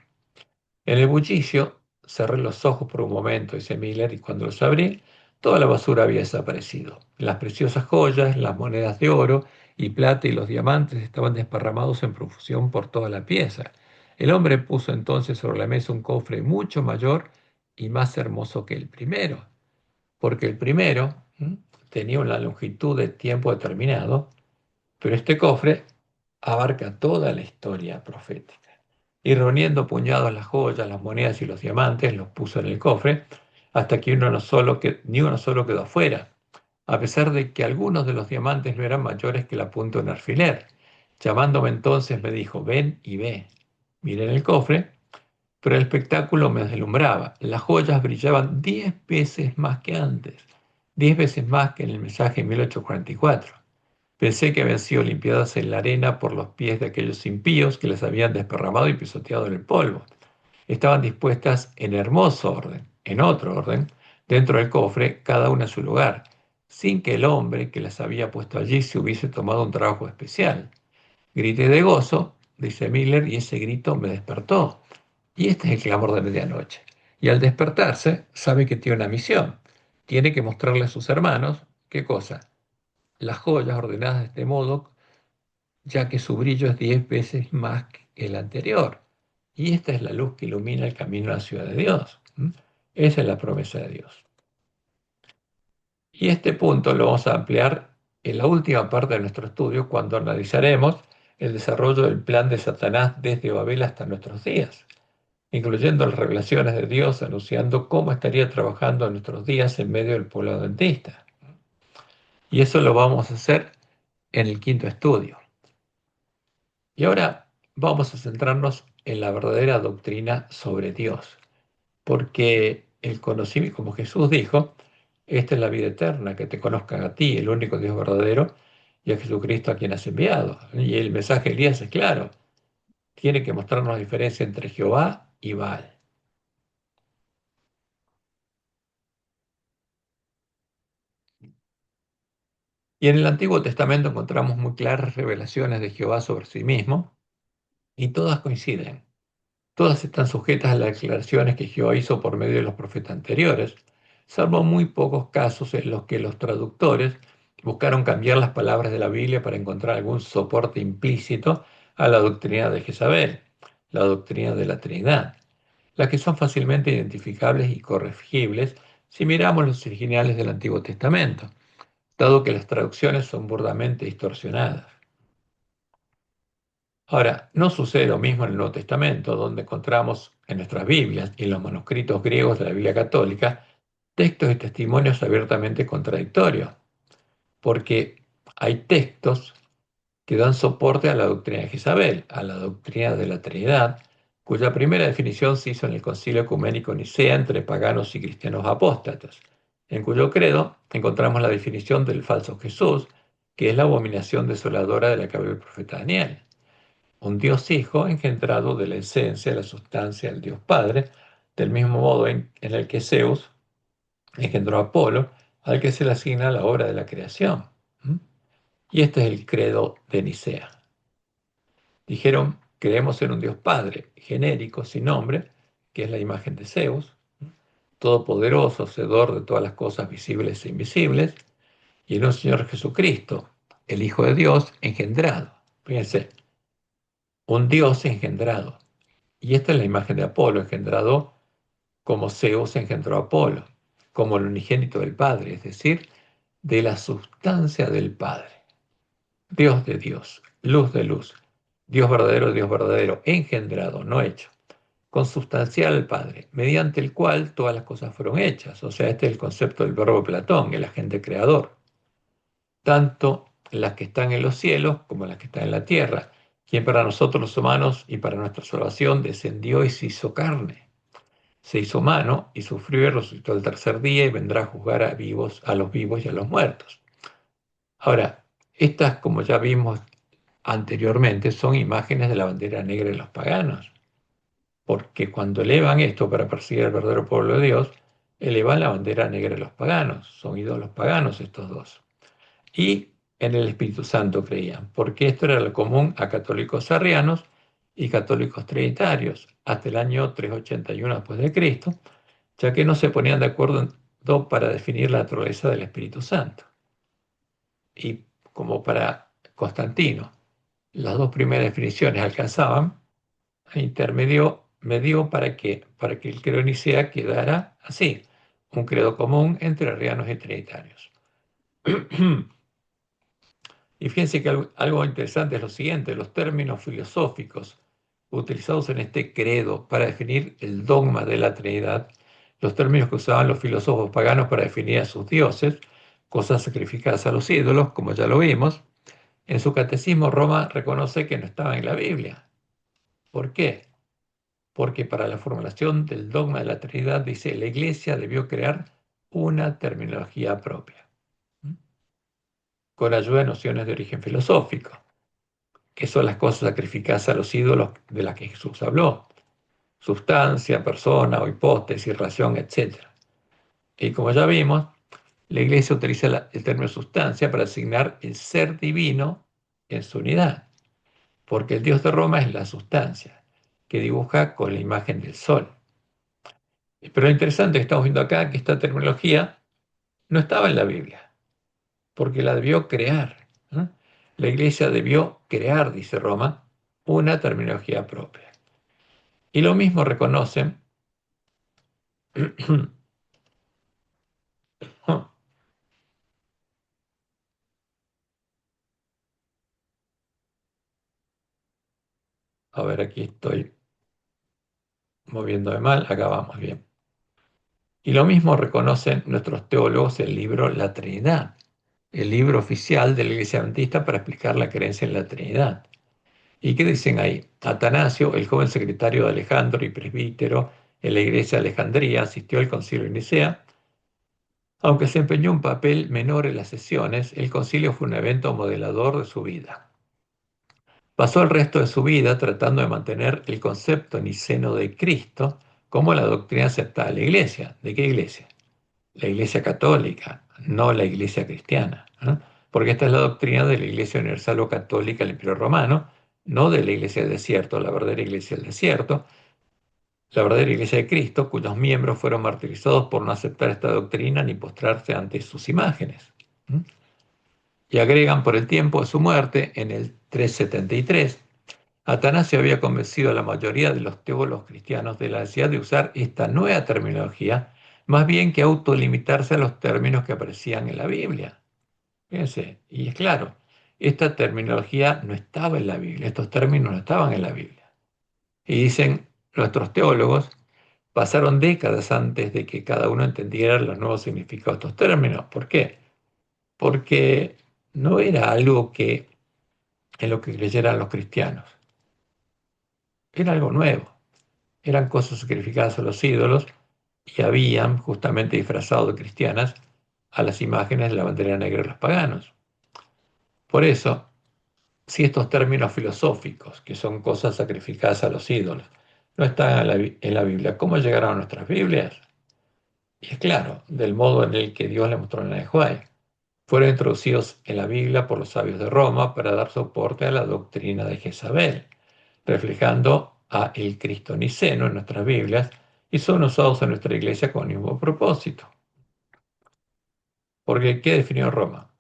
[SPEAKER 1] En el bullicio cerré los ojos por un momento, dice Miller, y cuando los abrí, toda la basura había desaparecido. Las preciosas joyas, las monedas de oro y plata y los diamantes estaban desparramados en profusión por toda la pieza. El hombre puso entonces sobre la mesa un cofre mucho mayor y más hermoso que el primero, porque el primero tenía una longitud de tiempo determinado, pero este cofre abarca toda la historia profética. Y reuniendo puñados las joyas, las monedas y los diamantes, los puso en el cofre, hasta que ni uno solo quedó afuera, a pesar de que algunos de los diamantes no eran mayores que la punta de un alfiler. Llamándome entonces me dijo, ven y ve. Miré en el cofre, pero el espectáculo me deslumbraba. Las joyas brillaban 10 veces más que antes, 10 veces más que en el mensaje de 1844. Pensé que habían sido limpiadas en la arena por los pies de aquellos impíos que las habían desparramado y pisoteado en el polvo. Estaban dispuestas en hermoso orden, en otro orden, dentro del cofre, cada una en su lugar, sin que el hombre que las había puesto allí se hubiese tomado un trabajo especial. Grité de gozo, dice Miller, y ese grito me despertó. Y este es el clamor de medianoche. Y al despertarse, sabe que tiene una misión. Tiene que mostrarle a sus hermanos, ¿qué cosa? Las joyas ordenadas de este modo, ya que su brillo es 10 veces más que el anterior. Y esta es la luz que ilumina el camino a la ciudad de Dios. Esa es la promesa de Dios. Y este punto lo vamos a ampliar en la última parte de nuestro estudio, cuando analizaremos el desarrollo del plan de Satanás desde Babel hasta nuestros días, incluyendo las revelaciones de Dios anunciando cómo estaría trabajando en nuestros días en medio del pueblo adventista. Y eso lo vamos a hacer en el quinto estudio. Y ahora vamos a centrarnos en la verdadera doctrina sobre Dios, porque el conocimiento, como Jesús dijo, esta es la vida eterna, que te conozcan a ti, el único Dios verdadero, y a Jesucristo a quien has enviado. Y el mensaje de Elías es claro, tiene que mostrarnos la diferencia entre Jehová y Baal. Y en el Antiguo Testamento encontramos muy claras revelaciones de Jehová sobre sí mismo, y todas coinciden. Todas están sujetas a las declaraciones que Jehová hizo por medio de los profetas anteriores, salvo muy pocos casos en los que los traductores buscaron cambiar las palabras de la Biblia para encontrar algún soporte implícito a la doctrina de Jezabel, la doctrina de la Trinidad, las que son fácilmente identificables y corregibles si miramos los originales del Antiguo Testamento, dado que las traducciones son burdamente distorsionadas. Ahora, no sucede lo mismo en el Nuevo Testamento, donde encontramos en nuestras Biblias y en los manuscritos griegos de la Biblia católica textos y testimonios abiertamente contradictorios, porque hay textos que dan soporte a la doctrina de Jezabel, a la doctrina de la Trinidad, cuya primera definición se hizo en el Concilio Ecuménico de Nicea entre paganos y cristianos apóstatas, en cuyo credo encontramos la definición del falso Jesús, que es la abominación desoladora de la que habló el profeta Daniel. Un Dios Hijo engendrado de la esencia, de la sustancia del Dios Padre, del mismo modo en el que Zeus engendró a Apolo, al que se le asigna la obra de la creación. Y este es el credo de Nicea. Dijeron, creemos en un Dios Padre, genérico, sin nombre, que es la imagen de Zeus, todopoderoso, hacedor de todas las cosas visibles e invisibles, y en un Señor Jesucristo, el Hijo de Dios, engendrado. Fíjense, un Dios engendrado. Y esta es la imagen de Apolo, engendrado como Zeus engendró a Apolo, como el unigénito del Padre, es decir, de la sustancia del Padre. Dios de Dios, luz de luz, Dios verdadero, engendrado, no hecho, consubstancial al Padre, mediante el cual todas las cosas fueron hechas. O sea, este es el concepto del verbo Platón, el agente creador. Tanto las que están en los cielos como las que están en la tierra, quien para nosotros los humanos y para nuestra salvación descendió y se hizo carne. Se hizo humano y sufrió y resucitó el tercer día y vendrá a juzgar a los vivos y a los muertos. Ahora, estas, como ya vimos anteriormente, son imágenes de la bandera negra de los paganos, porque cuando elevan esto para perseguir al verdadero pueblo de Dios, elevan la bandera negra de los paganos, son ídolos paganos estos dos. Y en el Espíritu Santo creían, porque esto era lo común a católicos arrianos y católicos trinitarios hasta el año 381 después de Cristo, ya que no se ponían de acuerdo para definir la naturaleza del Espíritu Santo. Y como para Constantino, las dos primeras definiciones alcanzaban, a intermedio medio para que el credo de Nicea quedara así, un credo común entre arrianos y trinitarios. Y fíjense que algo interesante es lo siguiente: los términos filosóficos utilizados en este credo para definir el dogma de la Trinidad, los términos que usaban los filósofos paganos para definir a sus dioses, cosas sacrificadas a los ídolos, como ya lo vimos, en su catecismo Roma reconoce que no estaban en la Biblia. ¿Por qué? Porque para la formulación del dogma de la Trinidad, dice, la Iglesia debió crear una terminología propia, con ayuda de nociones de origen filosófico, que son las cosas sacrificadas a los ídolos de las que Jesús habló: sustancia, persona o hipótesis, relación, etc. Y como ya vimos, la Iglesia utiliza el término sustancia para asignar el ser divino en su unidad, porque el Dios de Roma es la sustancia, que dibuja con la imagen del sol. Pero lo interesante que estamos viendo acá es que esta terminología no estaba en la Biblia, porque la debió crear, ¿eh? La Iglesia debió crear, dice Roma, una terminología propia. Y lo mismo reconocen a ver, aquí estoy moviéndome mal, acá vamos bien. Y lo mismo reconocen nuestros teólogos el libro La Trinidad, el libro oficial de la Iglesia Adventista para explicar la creencia en la Trinidad. ¿Y qué dicen ahí? Atanasio, el joven secretario de Alejandro y presbítero en la iglesia de Alejandría, asistió al concilio de Nicea. Aunque desempeñó un papel menor en las sesiones, el concilio fue un evento modelador de su vida. Pasó el resto de su vida tratando de mantener el concepto niceno de Cristo como la doctrina aceptada de la iglesia. ¿De qué iglesia? La iglesia católica, no la iglesia cristiana, ¿eh? Porque esta es la doctrina de la iglesia universal o católica del Imperio Romano, no de la iglesia del desierto, la verdadera iglesia del desierto, la verdadera iglesia de Cristo, cuyos miembros fueron martirizados por no aceptar esta doctrina ni postrarse ante sus imágenes. ¿Mm? Y agregan, por el tiempo de su muerte, en el 373, Atanasio había convencido a la mayoría de los teólogos cristianos de la necesidad de usar esta nueva terminología, más bien que autolimitarse a los términos que aparecían en la Biblia. Fíjense, y es claro, esta terminología no estaba en la Biblia, estos términos no estaban en la Biblia. Y dicen nuestros teólogos, pasaron décadas antes de que cada uno entendiera los nuevos significados de estos términos. ¿Por qué? Porque no era algo que en lo que creyeran los cristianos, era algo nuevo. Eran cosas sacrificadas a los ídolos y habían justamente disfrazado de cristianas a las imágenes de la bandera negra de los paganos. Por eso, si estos términos filosóficos, que son cosas sacrificadas a los ídolos, no están en la Biblia, ¿cómo llegaron a nuestras Biblias? Y es claro, del modo en el que Dios le mostró en la Juárez. Fueron introducidos en la Biblia por los sabios de Roma para dar soporte a la doctrina de Jezabel, reflejando a el Cristo niceno en nuestras Biblias, y son usados en nuestra iglesia con el mismo propósito. Porque, ¿qué definió Roma?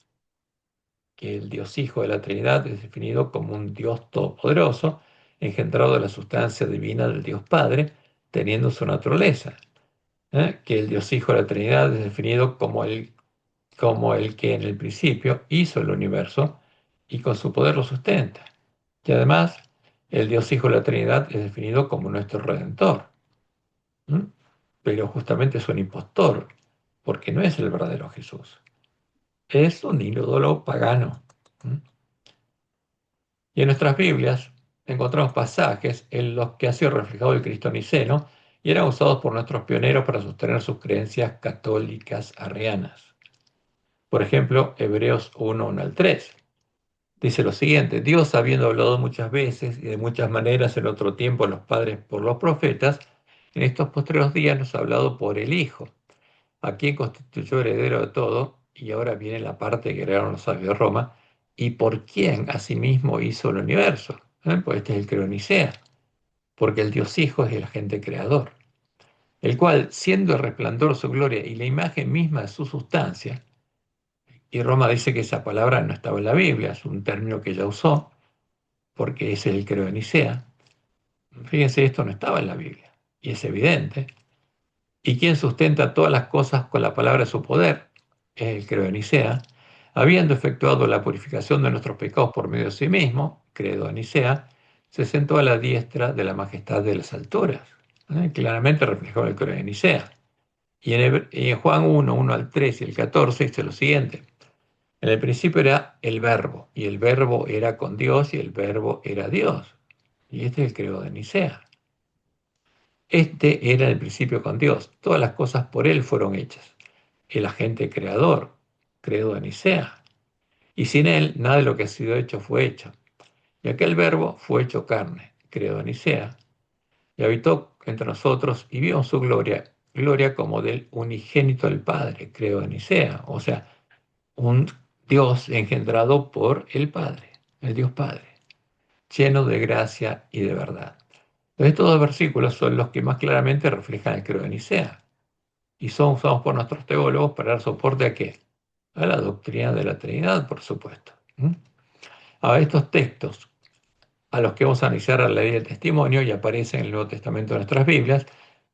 [SPEAKER 1] Que el Dios Hijo de la Trinidad es definido como un Dios todopoderoso, engendrado de la sustancia divina del Dios Padre, teniendo su naturaleza. Que el Dios Hijo de la Trinidad es definido como el que en el principio hizo el universo y con su poder lo sustenta. Y además, el Dios Hijo de la Trinidad es definido como nuestro Redentor. ¿m? Pero justamente es un impostor, porque no es el verdadero Jesús. Es un ídolo pagano. ¿m? Y en nuestras Biblias encontramos pasajes en los que ha sido reflejado el Cristo niceno y eran usados por nuestros pioneros para sostener sus creencias católicas arrianas. Por ejemplo, Hebreos 1, 1 al 3. Dice lo siguiente: Dios, habiendo hablado muchas veces y de muchas maneras en otro tiempo a los padres por los profetas, en estos postreros días nos ha hablado por el Hijo, a quien constituyó heredero de todo, y ahora viene la parte que crearon los sabios de Roma, y por quien asimismo hizo el universo. Pues este es el Creonicea, porque el Dios Hijo es el agente creador, el cual, siendo el resplandor de su gloria y la imagen misma de su sustancia, y Roma dice que esa palabra no estaba en la Biblia, es un término que ella usó, porque es el Creo de Nicea. Fíjense, esto no estaba en la Biblia, y es evidente. ¿Y quien sustenta todas las cosas con la palabra de su poder? Es el Creo de Nicea. Habiendo efectuado la purificación de nuestros pecados por medio de sí mismo, Credo de Nicea, se sentó a la diestra de la majestad de las alturas. Claramente reflejó el Creo de Nicea. Y en Juan 1, 1 al 3 y el 14 dice lo siguiente: en el principio era el Verbo, y el Verbo era con Dios, y el Verbo era Dios. Y este es el credo de Nicea. Este era el principio con Dios. Todas las cosas por Él fueron hechas. El agente creador, credo de Nicea. Y sin Él, nada de lo que ha sido hecho fue hecho. Y aquel Verbo fue hecho carne, credo de Nicea, y habitó entre nosotros y vio su gloria, gloria como del unigénito del Padre, credo de Nicea. O sea, un Dios engendrado por el Padre, el Dios Padre, lleno de gracia y de verdad. Entonces, estos dos versículos son los que más claramente reflejan el credo de Nicea y son usados por nuestros teólogos para dar soporte a qué? A la doctrina de la Trinidad, por supuesto. A estos textos, a los que vamos a analizar a la ley del testimonio y aparecen en el Nuevo Testamento de nuestras Biblias,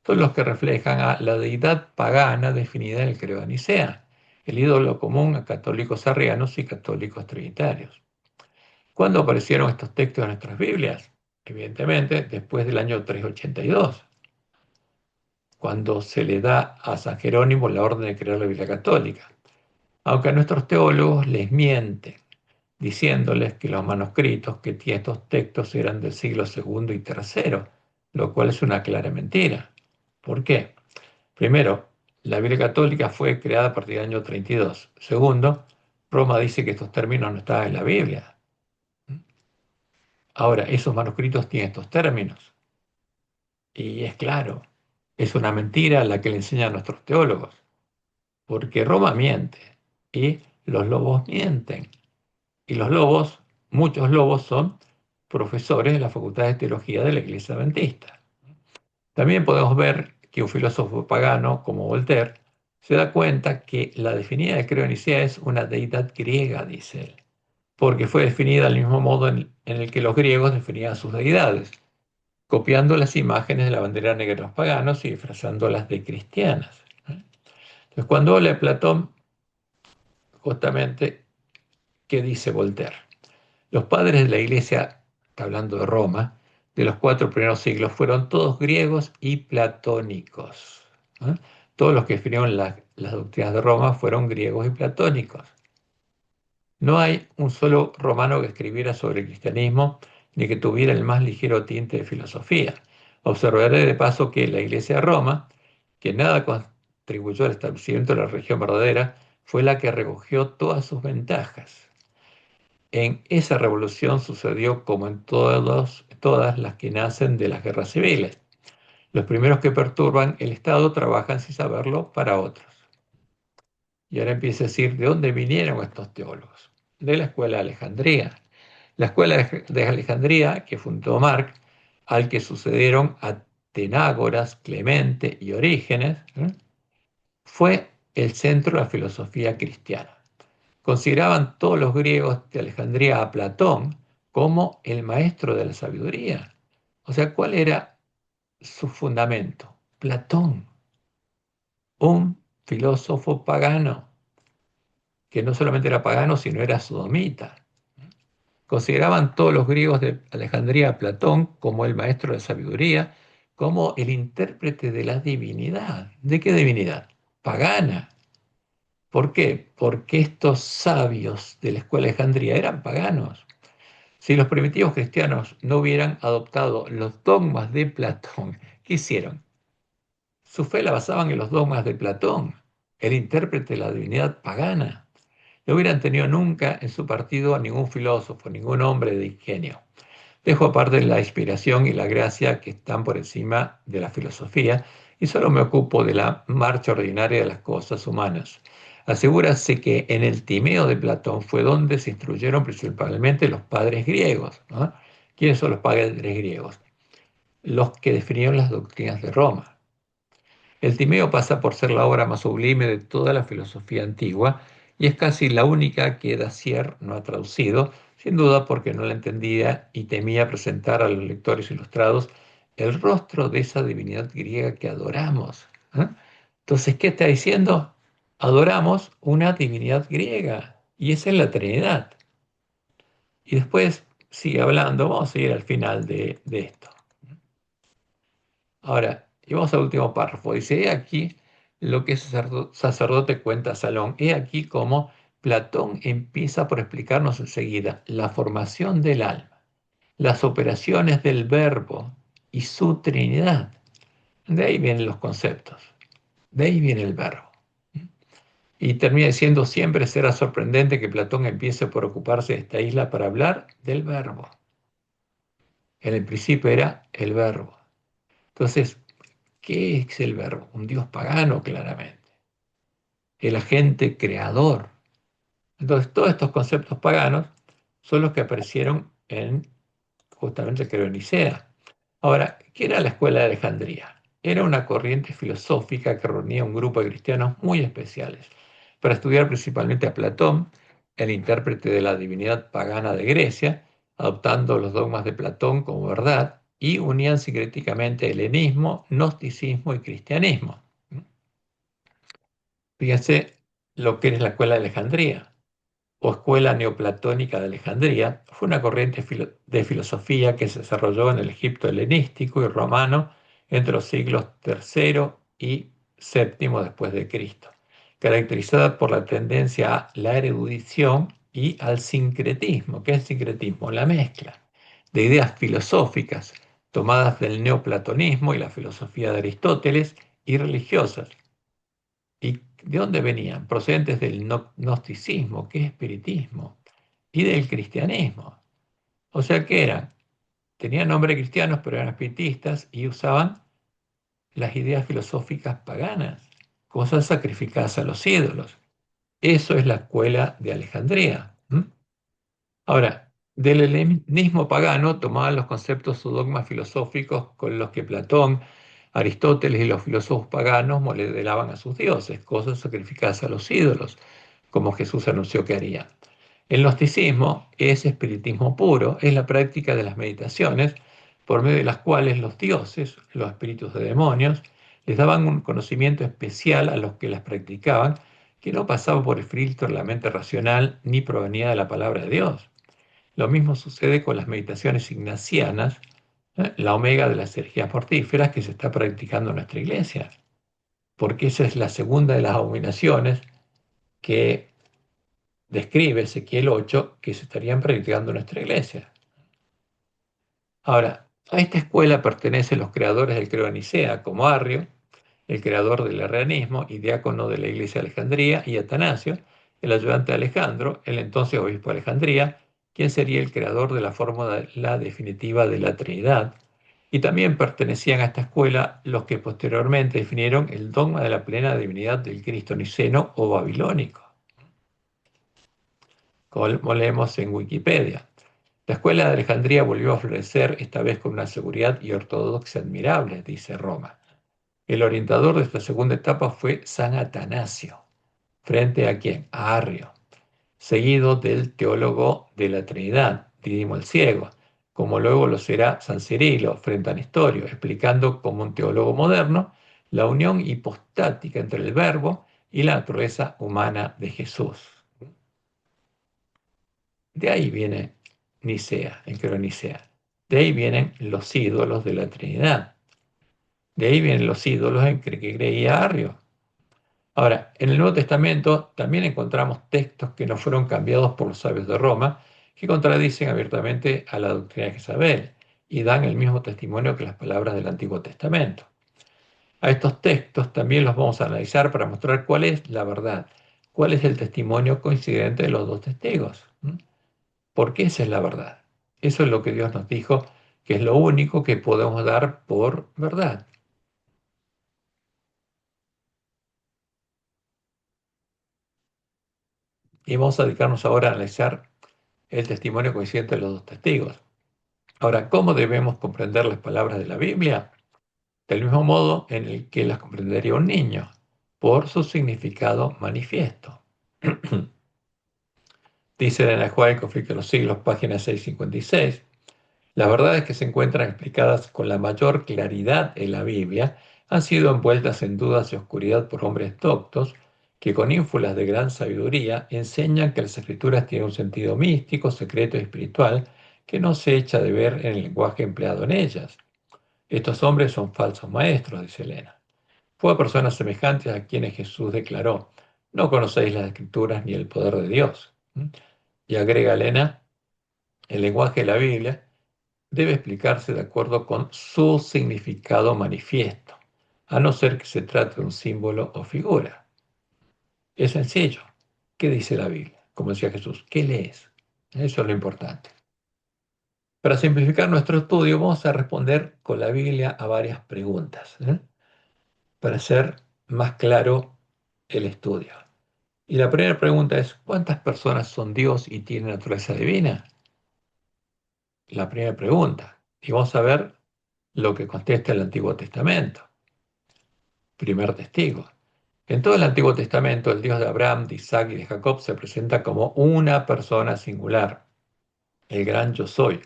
[SPEAKER 1] son los que reflejan a la deidad pagana definida en el credo de Nicea, el ídolo común a católicos arrianos y católicos trinitarios. ¿Cuándo aparecieron estos textos en nuestras Biblias? Evidentemente, después del año 382, cuando se le da a San Jerónimo la orden de crear la Biblia católica. Aunque a nuestros teólogos les mienten, diciéndoles que los manuscritos que tienen estos textos eran del siglo segundo y tercero, lo cual es una clara mentira. ¿Por qué? Primero, la Biblia católica fue creada a partir del año 32. Segundo, Roma dice que estos términos no estaban en la Biblia. Ahora, esos manuscritos tienen estos términos. Y es claro, es una mentira la que le enseñan a nuestros teólogos, porque Roma miente y los lobos mienten. Y los lobos, muchos lobos son profesores de la Facultad de Teología de la Iglesia Adventista. También podemos ver que un filósofo pagano como Voltaire se da cuenta que la definida de Creo Nicea es una deidad griega, dice él, porque fue definida del mismo modo en el que los griegos definían sus deidades, copiando las imágenes de la bandera negra de los paganos y disfrazándolas de cristianas. Entonces, cuando habla de Platón, justamente, ¿qué dice Voltaire? Los padres de la Iglesia, está hablando de Roma, de los 4 primeros siglos, fueron todos griegos y platónicos. ¿eh? Todos los que escribieron las doctrinas de Roma fueron griegos y platónicos. No hay un solo romano que escribiera sobre el cristianismo ni que tuviera el más ligero tinte de filosofía. Observaré de paso que la Iglesia de Roma, que nada contribuyó al establecimiento de la religión verdadera, fue la que recogió todas sus ventajas. En esa revolución sucedió como en todas las que nacen de las guerras civiles. Los primeros que perturban el Estado trabajan sin saberlo para otros. Y ahora empieza a decir, ¿de dónde vinieron estos teólogos? De la escuela de Alejandría. La escuela de Alejandría que fundó Marc, al que sucedieron a Tenágoras, Clemente y Orígenes, fue el centro de la filosofía cristiana. Consideraban todos los griegos de Alejandría a Platón como el maestro de la sabiduría. O sea, ¿cuál era su fundamento? Platón, un filósofo pagano, que no solamente era pagano, sino era sodomita. Consideraban todos los griegos de Alejandría a Platón como el maestro de la sabiduría, como el intérprete de la divinidad. ¿De qué divinidad? Pagana. ¿Por qué? Porque estos sabios de la escuela de Alejandría eran paganos. Si los primitivos cristianos no hubieran adoptado los dogmas de Platón, ¿qué hicieron? Su fe la basaban en los dogmas de Platón, el intérprete de la divinidad pagana. No hubieran tenido nunca en su partido a ningún filósofo, ningún hombre de ingenio. Dejo aparte la inspiración y la gracia que están por encima de la filosofía y solo me ocupo de la marcha ordinaria de las cosas humanas. Asegúrase que en el Timeo de Platón fue donde se instruyeron principalmente los padres griegos, ¿no? ¿Quiénes son los padres griegos? Los que definieron las doctrinas de Roma. El Timeo pasa por ser la obra más sublime de toda la filosofía antigua y es casi la única que Dacier no ha traducido, sin duda porque no la entendía y temía presentar a los lectores ilustrados el rostro de esa divinidad griega que adoramos. ¿Eh? Entonces, ¿qué está diciendo? Adoramos una divinidad griega y esa es la Trinidad. Y después sigue hablando, vamos a ir al final de esto. Ahora, y vamos al último párrafo. Dice, he aquí lo que el sacerdote cuenta a Salón. He aquí cómo Platón empieza por explicarnos enseguida la formación del alma, las operaciones del verbo y su Trinidad. De ahí vienen los conceptos, de ahí viene el verbo. Y termina diciendo, siempre será sorprendente que Platón empiece por ocuparse de esta isla para hablar del verbo. En el principio era el verbo. Entonces, ¿qué es el verbo? Un dios pagano, claramente. El agente creador. Entonces, todos estos conceptos paganos son los que aparecieron en justamente creo en Nicea. Ahora, ¿qué era la escuela de Alejandría? Era una corriente filosófica que reunía un grupo de cristianos muy especiales para estudiar principalmente a Platón, el intérprete de la divinidad pagana de Grecia, adoptando los dogmas de Platón como verdad, y unían sincréticamente helenismo, gnosticismo y cristianismo. Fíjense lo que es la escuela de Alejandría o Escuela Neoplatónica de Alejandría, fue una corriente de filosofía que se desarrolló en el Egipto helenístico y romano entre los siglos III y VII después de Cristo, caracterizada por la tendencia a la erudición y al sincretismo. ¿Qué es el sincretismo? La mezcla de ideas filosóficas tomadas del neoplatonismo y la filosofía de Aristóteles y religiosas. ¿Y de dónde venían? Procedentes del gnosticismo, que es espiritismo, y del cristianismo. O sea que eran, tenían nombre cristianos, pero eran espiritistas y usaban las ideas filosóficas paganas, cosas sacrificadas a los ídolos. Eso es la escuela de Alejandría. Ahora, del helenismo pagano tomaban los conceptos o dogmas filosóficos con los que Platón, Aristóteles y los filósofos paganos modelaban a sus dioses, cosas sacrificadas a los ídolos, como Jesús anunció que haría. El gnosticismo es espiritismo puro, es la práctica de las meditaciones por medio de las cuales los dioses, los espíritus de demonios, les daban un conocimiento especial a los que las practicaban que no pasaba por el filtro de la mente racional ni provenía de la palabra de Dios. Lo mismo sucede con las meditaciones ignacianas, la omega de las energías mortíferas que se está practicando en nuestra iglesia, porque esa es la segunda de las abominaciones que describe Ezequiel 8 que se estarían practicando en nuestra iglesia. Ahora, a esta escuela pertenecen los creadores del credo de Nicea, como Arrio, el creador del arrianismo y diácono de la iglesia de Alejandría, y Atanasio, el ayudante de Alejandro, el entonces obispo de Alejandría, quien sería el creador de la fórmula definitiva de la Trinidad. Y también pertenecían a esta escuela los que posteriormente definieron el dogma de la plena divinidad del Cristo niceno o babilónico, como leemos en Wikipedia. La escuela de Alejandría volvió a florecer, esta vez con una seguridad y ortodoxia admirables, dice Roma. El orientador de esta segunda etapa fue San Atanasio. ¿Frente a quién? A Arrio, seguido del teólogo de la Trinidad, Dídimo el Ciego, como luego lo será San Cirilo frente a Nestorio, explicando como un teólogo moderno la unión hipostática entre el Verbo y la naturaleza humana de Jesús. De ahí viene Nicea, Nicea. De ahí vienen los ídolos de la Trinidad. De ahí vienen los ídolos en que creía Arrio. Ahora, en el Nuevo Testamento también encontramos textos que no fueron cambiados por los sabios de Roma, que contradicen abiertamente a la doctrina de Jezabel y dan el mismo testimonio que las palabras del Antiguo Testamento. A estos textos también los vamos a analizar para mostrar cuál es la verdad, cuál es el testimonio coincidente de los dos testigos. Porque esa es la verdad. Eso es lo que Dios nos dijo, que es lo único que podemos dar por verdad. Y vamos a dedicarnos ahora a analizar el testimonio coincidente de los dos testigos. Ahora, ¿cómo debemos comprender las palabras de la Biblia? Del mismo modo en el que las comprendería un niño, por su significado manifiesto. Dice Elena White, Conflicto de los Siglos, página 656. Las verdades que se encuentran explicadas con la mayor claridad en la Biblia han sido envueltas en dudas y oscuridad por hombres doctos que con ínfulas de gran sabiduría enseñan que las escrituras tienen un sentido místico, secreto y espiritual que no se echa de ver en el lenguaje empleado en ellas. Estos hombres son falsos maestros, dice Elena. Fue a personas semejantes a quienes Jesús declaró, no conocéis las escrituras ni el poder de Dios. Y agrega Elena, el lenguaje de la Biblia debe explicarse de acuerdo con su significado manifiesto, a no ser que se trate de un símbolo o figura. Es sencillo. ¿Qué dice la Biblia? Como decía Jesús, ¿qué lees? Eso es lo importante. Para simplificar nuestro estudio, vamos a responder con la Biblia a varias preguntas, para hacer más claro el estudio. Y la primera pregunta es, ¿cuántas personas son Dios y tienen naturaleza divina? La primera pregunta. Y vamos a ver lo que contesta el Antiguo Testamento. Primer testigo. En todo el Antiguo Testamento, el Dios de Abraham, de Isaac y de Jacob se presenta como una persona singular, el gran yo soy,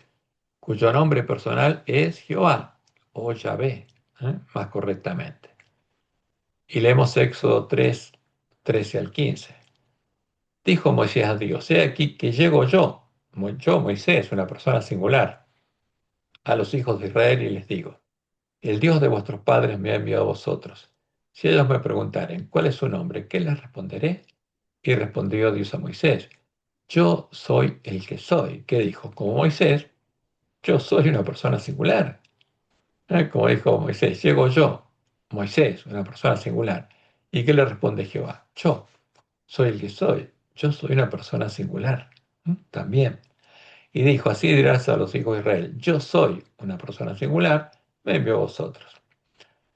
[SPEAKER 1] cuyo nombre personal es Jehová o Yahvé, más correctamente. Y leemos Éxodo 3, 13 al 15. Dijo Moisés a Dios, he aquí que llego yo, Moisés, una persona singular, a los hijos de Israel y les digo, el Dios de vuestros padres me ha enviado a vosotros. Si ellos me preguntaren, ¿cuál es su nombre? ¿Qué les responderé? Y respondió Dios a Moisés, yo soy el que soy. ¿Qué dijo? Como Moisés, yo soy una persona singular. Como dijo Moisés, llego yo, Moisés, una persona singular. ¿Y qué le responde Jehová? Yo soy el que soy. Yo soy una persona singular. También. Y dijo, así dirás a los hijos de Israel, yo soy una persona singular, me envió a vosotros.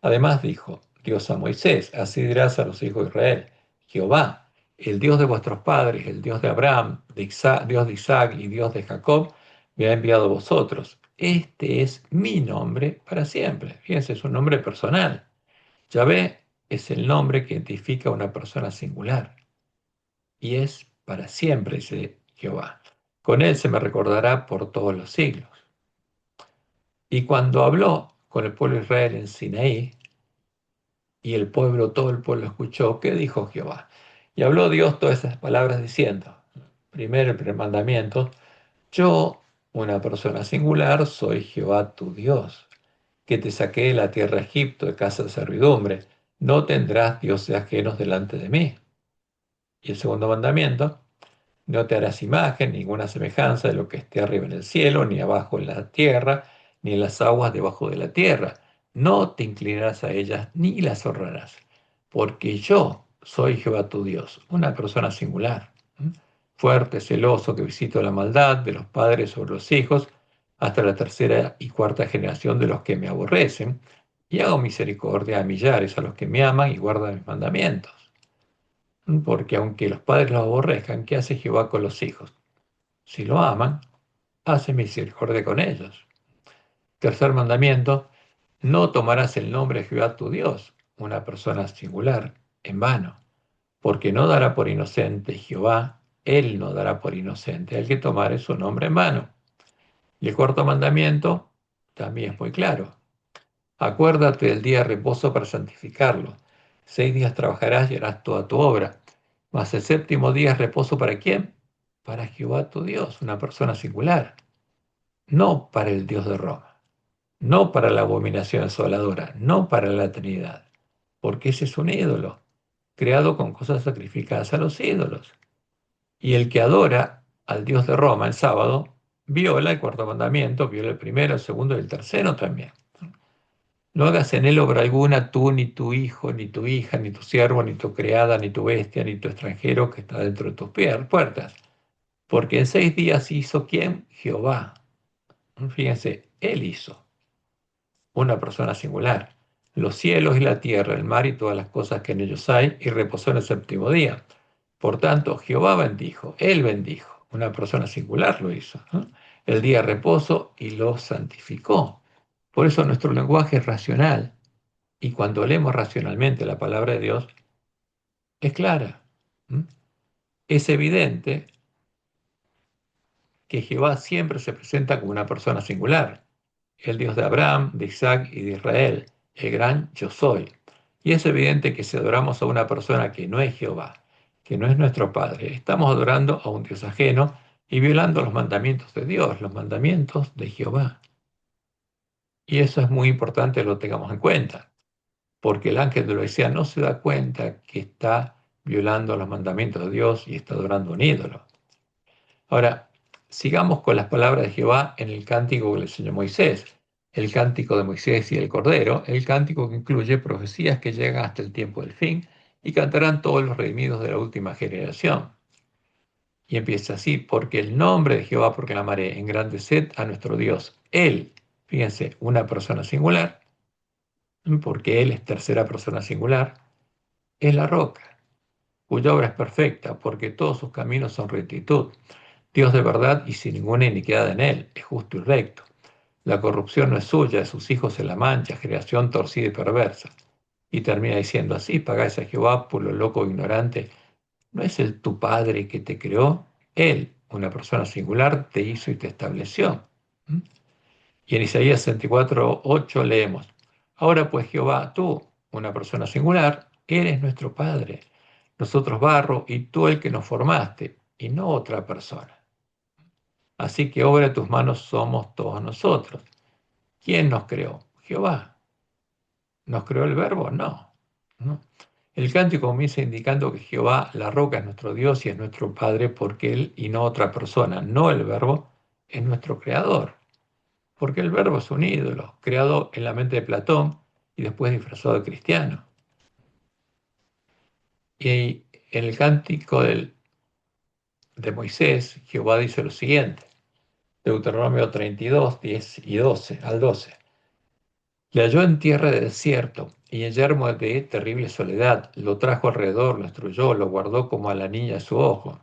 [SPEAKER 1] Además dijo Dios a Moisés, así dirás a los hijos de Israel, Jehová, el Dios de vuestros padres, el Dios de Abraham, Dios de Isaac y Dios de Jacob, me ha enviado a vosotros. Este es mi nombre para siempre. Fíjense, es un nombre personal. Yahvé es el nombre que identifica a una persona singular y es para siempre, dice Jehová. Con él se me recordará por todos los siglos. Y cuando habló con el pueblo de Israel en Sinaí, y el pueblo, todo el pueblo escuchó, ¿qué dijo Jehová? Y habló Dios todas esas palabras diciendo, primero el primer mandamiento, yo, una persona singular, soy Jehová tu Dios, que te saqué de la tierra de Egipto, de casa de servidumbre, no tendrás dioses ajenos delante de mí. Y el segundo mandamiento, no te harás imagen, ninguna semejanza de lo que esté arriba en el cielo, ni abajo en la tierra, ni en las aguas debajo de la tierra. No te inclinarás a ellas, ni las honrarás, porque yo soy Jehová tu Dios, una persona singular, fuerte, celoso, que visito la maldad de los padres sobre los hijos, hasta la tercera y cuarta generación de los que me aborrecen, y hago misericordia a millares, a los que me aman y guardan mis mandamientos. Porque aunque los padres los aborrezcan, ¿qué hace Jehová con los hijos? Si lo aman, hace misericordia con ellos. Tercer mandamiento, no tomarás el nombre de Jehová tu Dios, una persona singular, en vano, porque no dará por inocente Jehová, él no dará por inocente al que tomare su nombre en vano. Y el cuarto mandamiento también es muy claro. Acuérdate del día de reposo para santificarlo. 6 días trabajarás y harás toda tu obra. Mas el séptimo día es reposo ¿para quién? Para Jehová tu Dios, una persona singular. No para el Dios de Roma, no para la abominación asoladora, no para la Trinidad, porque ese es un ídolo, creado con cosas sacrificadas a los ídolos. Y el que adora al Dios de Roma el sábado, viola el cuarto mandamiento, viola el primero, el segundo y el tercero también. No hagas en él obra alguna tú, ni tu hijo, ni tu hija, ni tu siervo, ni tu criada, ni tu bestia, ni tu extranjero que está dentro de tus puertas. Porque en 6 días hizo ¿quién? Jehová. Fíjense, él hizo, una persona singular, los cielos y la tierra, el mar y todas las cosas que en ellos hay, y reposó en el séptimo día. Por tanto, Jehová bendijo, él bendijo, una persona singular lo hizo, ¿no? El día de reposo y lo santificó. Por eso nuestro lenguaje es racional. Y cuando leemos racionalmente la palabra de Dios, es clara. ¿Mm? Es evidente que Jehová siempre se presenta como una persona singular, el Dios de Abraham, de Isaac y de Israel, el gran yo soy. Y es evidente que si adoramos a una persona que no es Jehová, que no es nuestro Padre, estamos adorando a un Dios ajeno y violando los mandamientos de Dios, los mandamientos de Jehová. Y eso es muy importante que lo tengamos en cuenta, porque el ángel de la Odisea no se da cuenta que está violando los mandamientos de Dios y está adorando un ídolo. Ahora, sigamos con las palabras de Jehová en el cántico que le enseñó Moisés, el cántico de Moisés y el Cordero, el cántico que incluye profecías que llegan hasta el tiempo del fin y cantarán todos los redimidos de la última generación. Y empieza así, porque el nombre de Jehová proclamaré, engrandeced a nuestro Dios. Él, fíjense, una persona singular, porque Él es tercera persona singular, es la roca, cuya obra es perfecta, porque todos sus caminos son rectitud. Dios de verdad y sin ninguna iniquidad en él, es justo y recto. La corrupción no es suya, de sus hijos se la mancha, creación torcida y perversa. Y termina diciendo así, pagáis a Jehová por lo loco e ignorante. ¿No es él tu Padre que te creó? Él, una persona singular, te hizo y te estableció. ¿Mm? Y en Isaías 64:8 leemos, ahora pues Jehová, tú, una persona singular, eres nuestro Padre, nosotros barro y tú el que nos formaste, y no otra persona. Así que obra de tus manos somos todos nosotros. ¿Quién nos creó? Jehová. ¿Nos creó el verbo? No. ¿No? El cántico comienza indicando que Jehová, la roca, es nuestro Dios y es nuestro Padre porque Él y no otra persona, no el verbo, es nuestro creador. Porque el verbo es un ídolo, creado en la mente de Platón y después disfrazado de cristiano. Y en el cántico de Moisés, Jehová dice lo siguiente, Deuteronomio 32, 10 y 12, al 12. Le halló en tierra de desierto y en yermo de terrible soledad. Lo trajo alrededor, lo instruyó, lo guardó como a la niña de su ojo.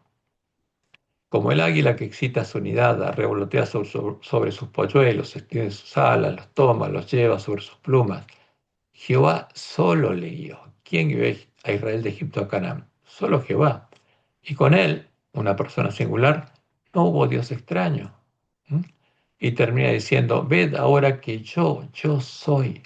[SPEAKER 1] Como el águila que excita su nidada, revolotea sobre sus polluelos, extiende sus alas, los toma, los lleva sobre sus plumas. Jehová solo le guió. ¿Quién guió a Israel de Egipto a Canaán? Solo Jehová. Y con él, una persona singular, no hubo Dios extraño. ¿Mm? Y termina diciendo, ved ahora que yo soy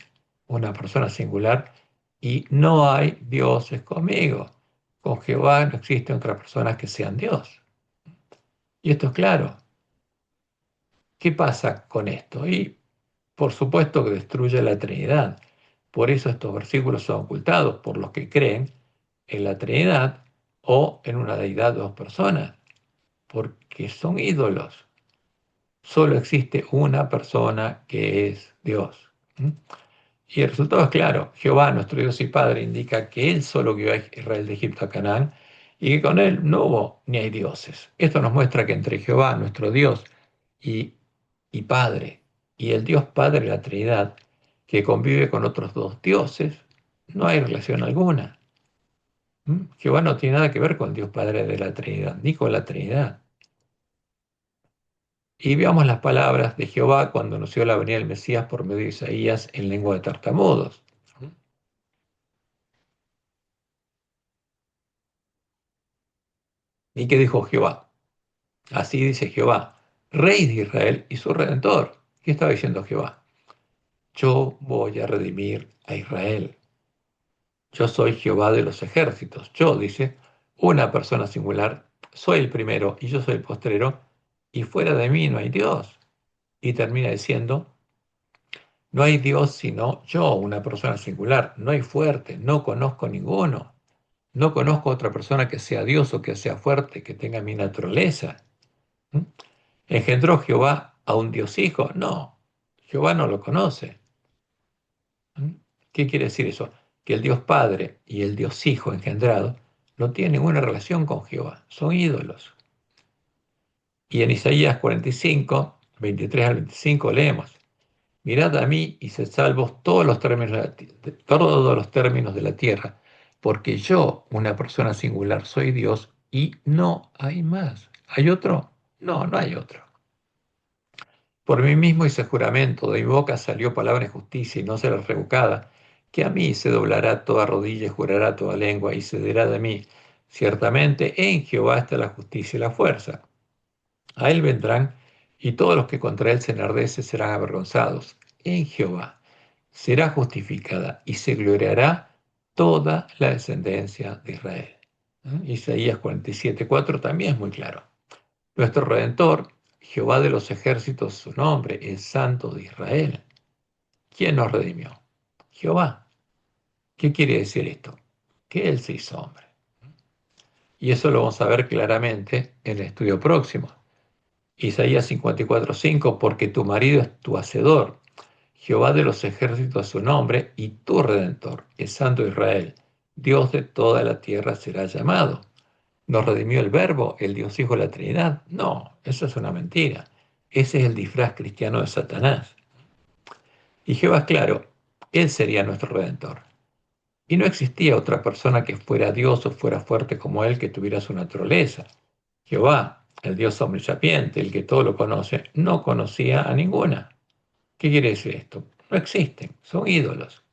[SPEAKER 1] una persona singular y no hay dioses conmigo. Con Jehová no existen otras personas que sean Dios. Y esto es claro. ¿Qué pasa con esto? Y por supuesto que destruye la Trinidad. Por eso estos versículos son ocultados por los que creen en la Trinidad o en una deidad de dos personas, porque son ídolos. Solo existe una persona que es Dios. ¿Mm? Y el resultado es claro. Jehová, nuestro Dios y Padre, indica que Él solo guió a Israel de Egipto a Canaán y que con Él no hubo ni hay dioses. Esto nos muestra que entre Jehová, nuestro Dios, y, y Padre, y el Dios Padre de la Trinidad, que convive con otros dos dioses, no hay relación alguna. ¿Mm? Jehová no tiene nada que ver con Dios Padre de la Trinidad, ni con la Trinidad. Y veamos las palabras de Jehová cuando anunció la venida del Mesías por medio de Isaías en lengua de tartamudos. ¿Y qué dijo Jehová? Así dice Jehová, Rey de Israel y su Redentor. ¿Qué estaba diciendo Jehová? Yo voy a redimir a Israel. Yo soy Jehová de los ejércitos. Yo, dice, una persona singular, soy el primero y yo soy el postrero, y fuera de mí no hay Dios. Y termina diciendo, no hay Dios sino yo, una persona singular. No hay fuerte, no conozco ninguno. No conozco otra persona que sea Dios o que sea fuerte, que tenga mi naturaleza. ¿Mm? ¿Engendró Jehová a un Dios hijo? No, Jehová no lo conoce. ¿Mm? ¿Qué quiere decir eso? Que el Dios Padre y el Dios Hijo engendrado no tienen ninguna relación con Jehová, son ídolos. Y en Isaías 45, 23 al 25 leemos, mirad a mí y sed salvos todos los términos de la tierra, porque yo, una persona singular, soy Dios y no hay más. ¿Hay otro? No, no hay otro. Por mí mismo hice juramento, de mi boca salió palabra de justicia y no será revocada, que a mí se doblará toda rodilla y jurará toda lengua y se dirá de mí, ciertamente en Jehová está la justicia y la fuerza. A él vendrán y todos los que contra él se enardecen serán avergonzados. En Jehová será justificada y se gloriará toda la descendencia de Israel. Isaías 47:4 también es muy claro. Nuestro Redentor, Jehová de los ejércitos, su nombre, es Santo de Israel. ¿Quién nos redimió? Jehová. ¿Qué quiere decir esto? Que Él se hizo hombre. Y eso lo vamos a ver claramente en el estudio próximo. Isaías 54:5, porque tu marido es tu hacedor, Jehová de los ejércitos es su nombre, y tu Redentor es Santo de Israel. Dios de toda la tierra será llamado. ¿Nos redimió el Verbo, el Dios Hijo de la Trinidad? No, eso es una mentira. Ese es el disfraz cristiano de Satanás. Y Jehová es claro, Él sería nuestro Redentor. Y no existía otra persona que fuera Dios o fuera fuerte como Él que tuviera su naturaleza. Jehová, el Dios omnisapiente, el que todo lo conoce, no conocía a ninguna. ¿Qué quiere decir esto? No existen, son ídolos.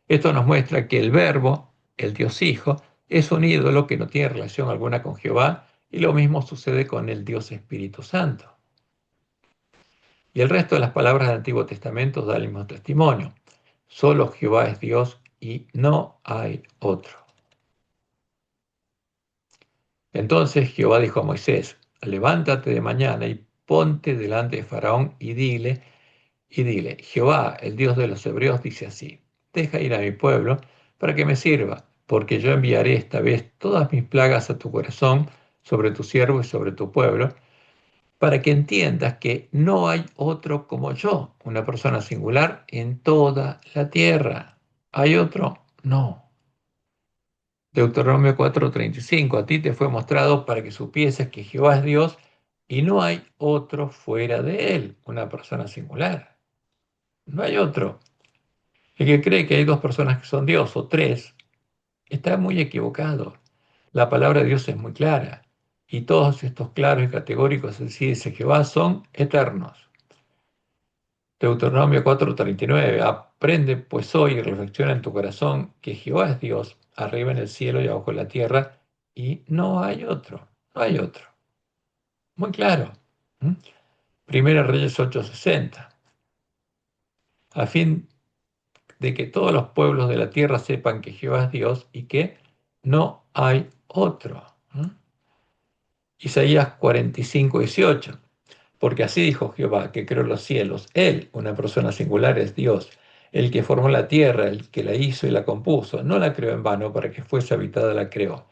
[SPEAKER 1] Esto nos muestra que el Verbo, el Dios Hijo, es un ídolo que no tiene relación alguna con Jehová, y lo mismo sucede con el Dios Espíritu Santo. Y el resto de las palabras del Antiguo Testamento da el mismo testimonio. Solo Jehová es Dios y no hay otro. Entonces Jehová dijo a Moisés, levántate de mañana y ponte delante de Faraón y dile, Jehová, el Dios de los hebreos, dice así, deja ir a mi pueblo para que me sirva, porque yo enviaré esta vez todas mis plagas a tu corazón, sobre tu siervo y sobre tu pueblo, para que entiendas que no hay otro como yo, una persona singular en toda la tierra. ¿Hay otro? No. Deuteronomio 4:35, a ti te fue mostrado para que supieses que Jehová es Dios y no hay otro fuera de él, una persona singular. No hay otro. El que cree que hay dos personas que son Dios o tres, está muy equivocado. La palabra de Dios es muy clara y todos estos claros y categóricos, así dice Jehová, son eternos. Deuteronomio 4:39, aprende pues hoy y reflexiona en tu corazón que Jehová es Dios, arriba en el cielo y abajo en la tierra, y no hay otro, no hay otro. Muy claro. ¿Mm? Primera Reyes 8:60, a fin de que todos los pueblos de la tierra sepan que Jehová es Dios y que no hay otro. Isaías 45:18, porque así dijo Jehová, que creó los cielos, Él, una persona singular, es Dios, el que formó la tierra, el que la hizo y la compuso, no la creó en vano, para que fuese habitada la creó.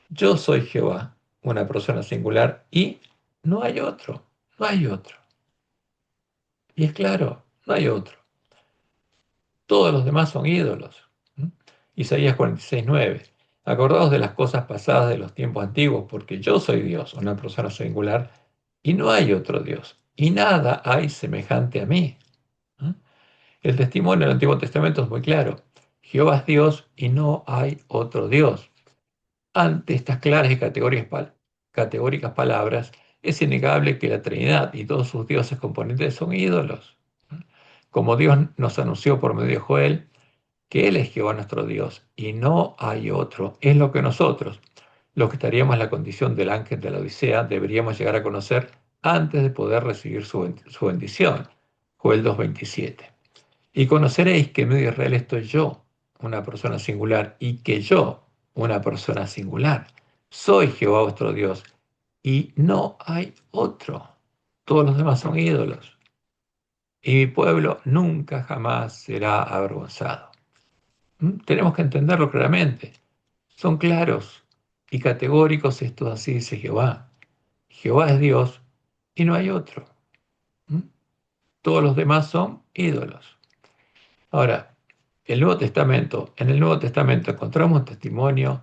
[SPEAKER 1] Yo soy Jehová, una persona singular, y no hay otro, no hay otro. Y es claro, no hay otro. Todos los demás son ídolos. ¿Mm? Isaías 46:9. Acordaos de las cosas pasadas de los tiempos antiguos, porque yo soy Dios, una persona singular, y no hay otro Dios, y nada hay semejante a mí. ¿Mm? El testimonio del Antiguo Testamento es muy claro. Jehová es Dios y no hay otro Dios. Ante estas claras y categóricas palabras, Es innegable que la Trinidad y todos sus dioses componentes son ídolos. Como Dios nos anunció por medio de Joel, que Él es Jehová nuestro Dios y no hay otro, es lo que nosotros, los que estaríamos en la condición del ángel de la Odisea, deberíamos llegar a conocer antes de poder recibir su bendición. Joel 2:27. Y conoceréis que en medio de Israel estoy yo, una persona singular, y que yo, una persona singular, soy Jehová vuestro Dios, y no hay otro. Todos los demás son ídolos. Y mi pueblo nunca jamás será avergonzado. Tenemos que entenderlo claramente. Son claros y categóricos estos, así dice Jehová. Jehová es Dios y no hay otro. ¿Mm? Todos los demás son ídolos. Ahora, en el Nuevo Testamento encontramos un testimonio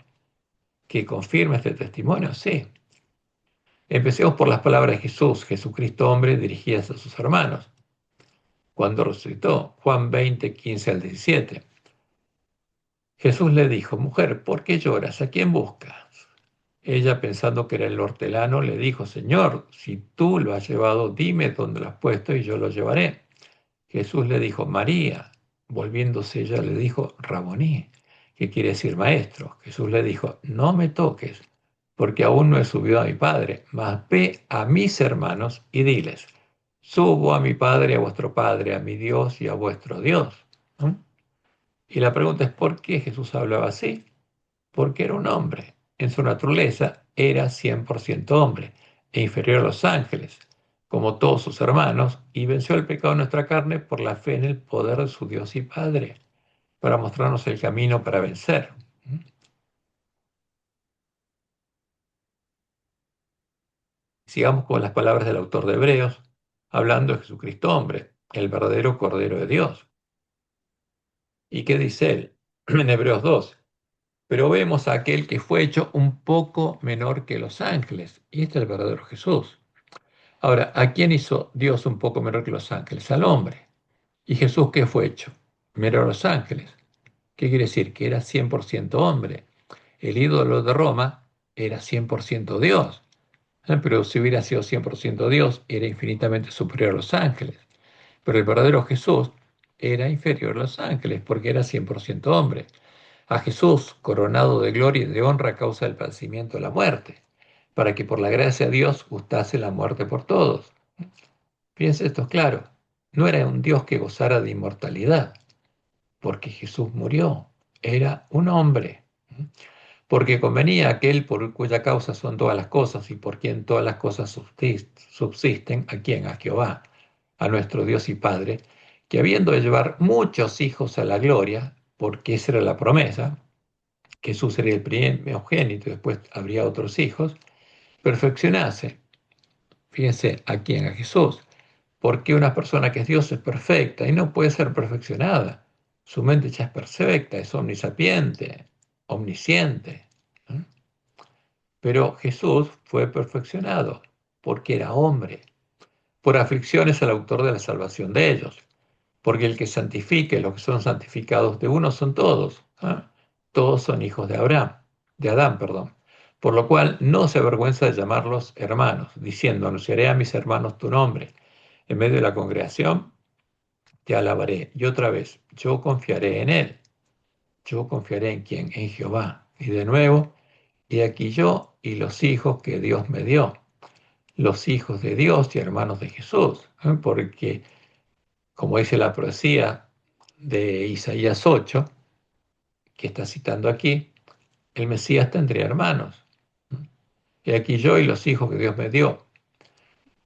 [SPEAKER 1] que confirma este testimonio, sí. Empecemos por las palabras de Jesús, Jesucristo hombre, dirigidas a sus hermanos, cuando resucitó, Juan 20:15 al 17. Jesús le dijo, mujer, ¿por qué lloras? ¿A quién buscas? Ella, pensando que era el hortelano, le dijo, Señor, si tú lo has llevado, dime dónde lo has puesto y yo lo llevaré. Jesús le dijo, María. Volviéndose ella le dijo, Raboní, que quiere decir maestro. Jesús le dijo, no me toques, porque aún no he subido a mi Padre, mas ve a mis hermanos y diles, subo a mi Padre, a vuestro Padre, a mi Dios y a vuestro Dios. ¿No? Y la pregunta es, ¿por qué Jesús hablaba así? Porque era un hombre. En su naturaleza era 100% hombre e inferior a los ángeles, como todos sus hermanos, y venció el pecado de nuestra carne por la fe en el poder de su Dios y Padre, para mostrarnos el camino para vencer. Sigamos con las palabras del autor de Hebreos, hablando de Jesucristo hombre, el verdadero Cordero de Dios. ¿Y qué dice él? En Hebreos 2. Pero vemos a aquel que fue hecho un poco menor que los ángeles, y este es el verdadero Jesús. Ahora, ¿a quién hizo Dios un poco menor que los ángeles? Al hombre. ¿Y Jesús qué fue hecho? Menor a los ángeles. ¿Qué quiere decir? Que era 100% hombre. El ídolo de Roma era 100% Dios. Pero si hubiera sido 100% Dios, era infinitamente superior a los ángeles. Pero el verdadero Jesús era inferior a los ángeles porque era 100% hombre. A Jesús, coronado de gloria y de honra a causa del padecimiento de la muerte, para que por la gracia de Dios gustase la muerte por todos. Fíjense, esto es claro. No era un Dios que gozara de inmortalidad, porque Jesús murió. Era un hombre. Porque convenía a aquel por cuya causa son todas las cosas y por quien todas las cosas subsisten, ¿a quién? A Jehová, a nuestro Dios y Padre, que habiendo de llevar muchos hijos a la gloria, porque esa era la promesa, que Jesús sería el primogénito y después habría otros hijos, perfeccionase. Fíjense, ¿a quién? A Jesús. Porque una persona que es Dios es perfecta y no puede ser perfeccionada. Su mente ya es perfecta, es omnisapiente, omnisciente. ¿Eh? Pero Jesús fue perfeccionado porque era hombre. Por aflicciones al autor de la salvación de ellos. Porque el que santifique, los que son santificados de uno son todos. ¿Eh? Todos son hijos de Adán, perdón. Por lo cual no se avergüenza de llamarlos hermanos, diciendo, anunciaré a mis hermanos tu nombre. En medio de la congregación te alabaré. Y otra vez, yo confiaré en Él. Yo confiaré en quién, en Jehová. Y de nuevo, y aquí yo y los hijos que Dios me dio. Los hijos de Dios y hermanos de Jesús. Porque, como dice la profecía de Isaías 8, que está citando aquí, el Mesías tendría hermanos. Y aquí yo y los hijos que Dios me dio.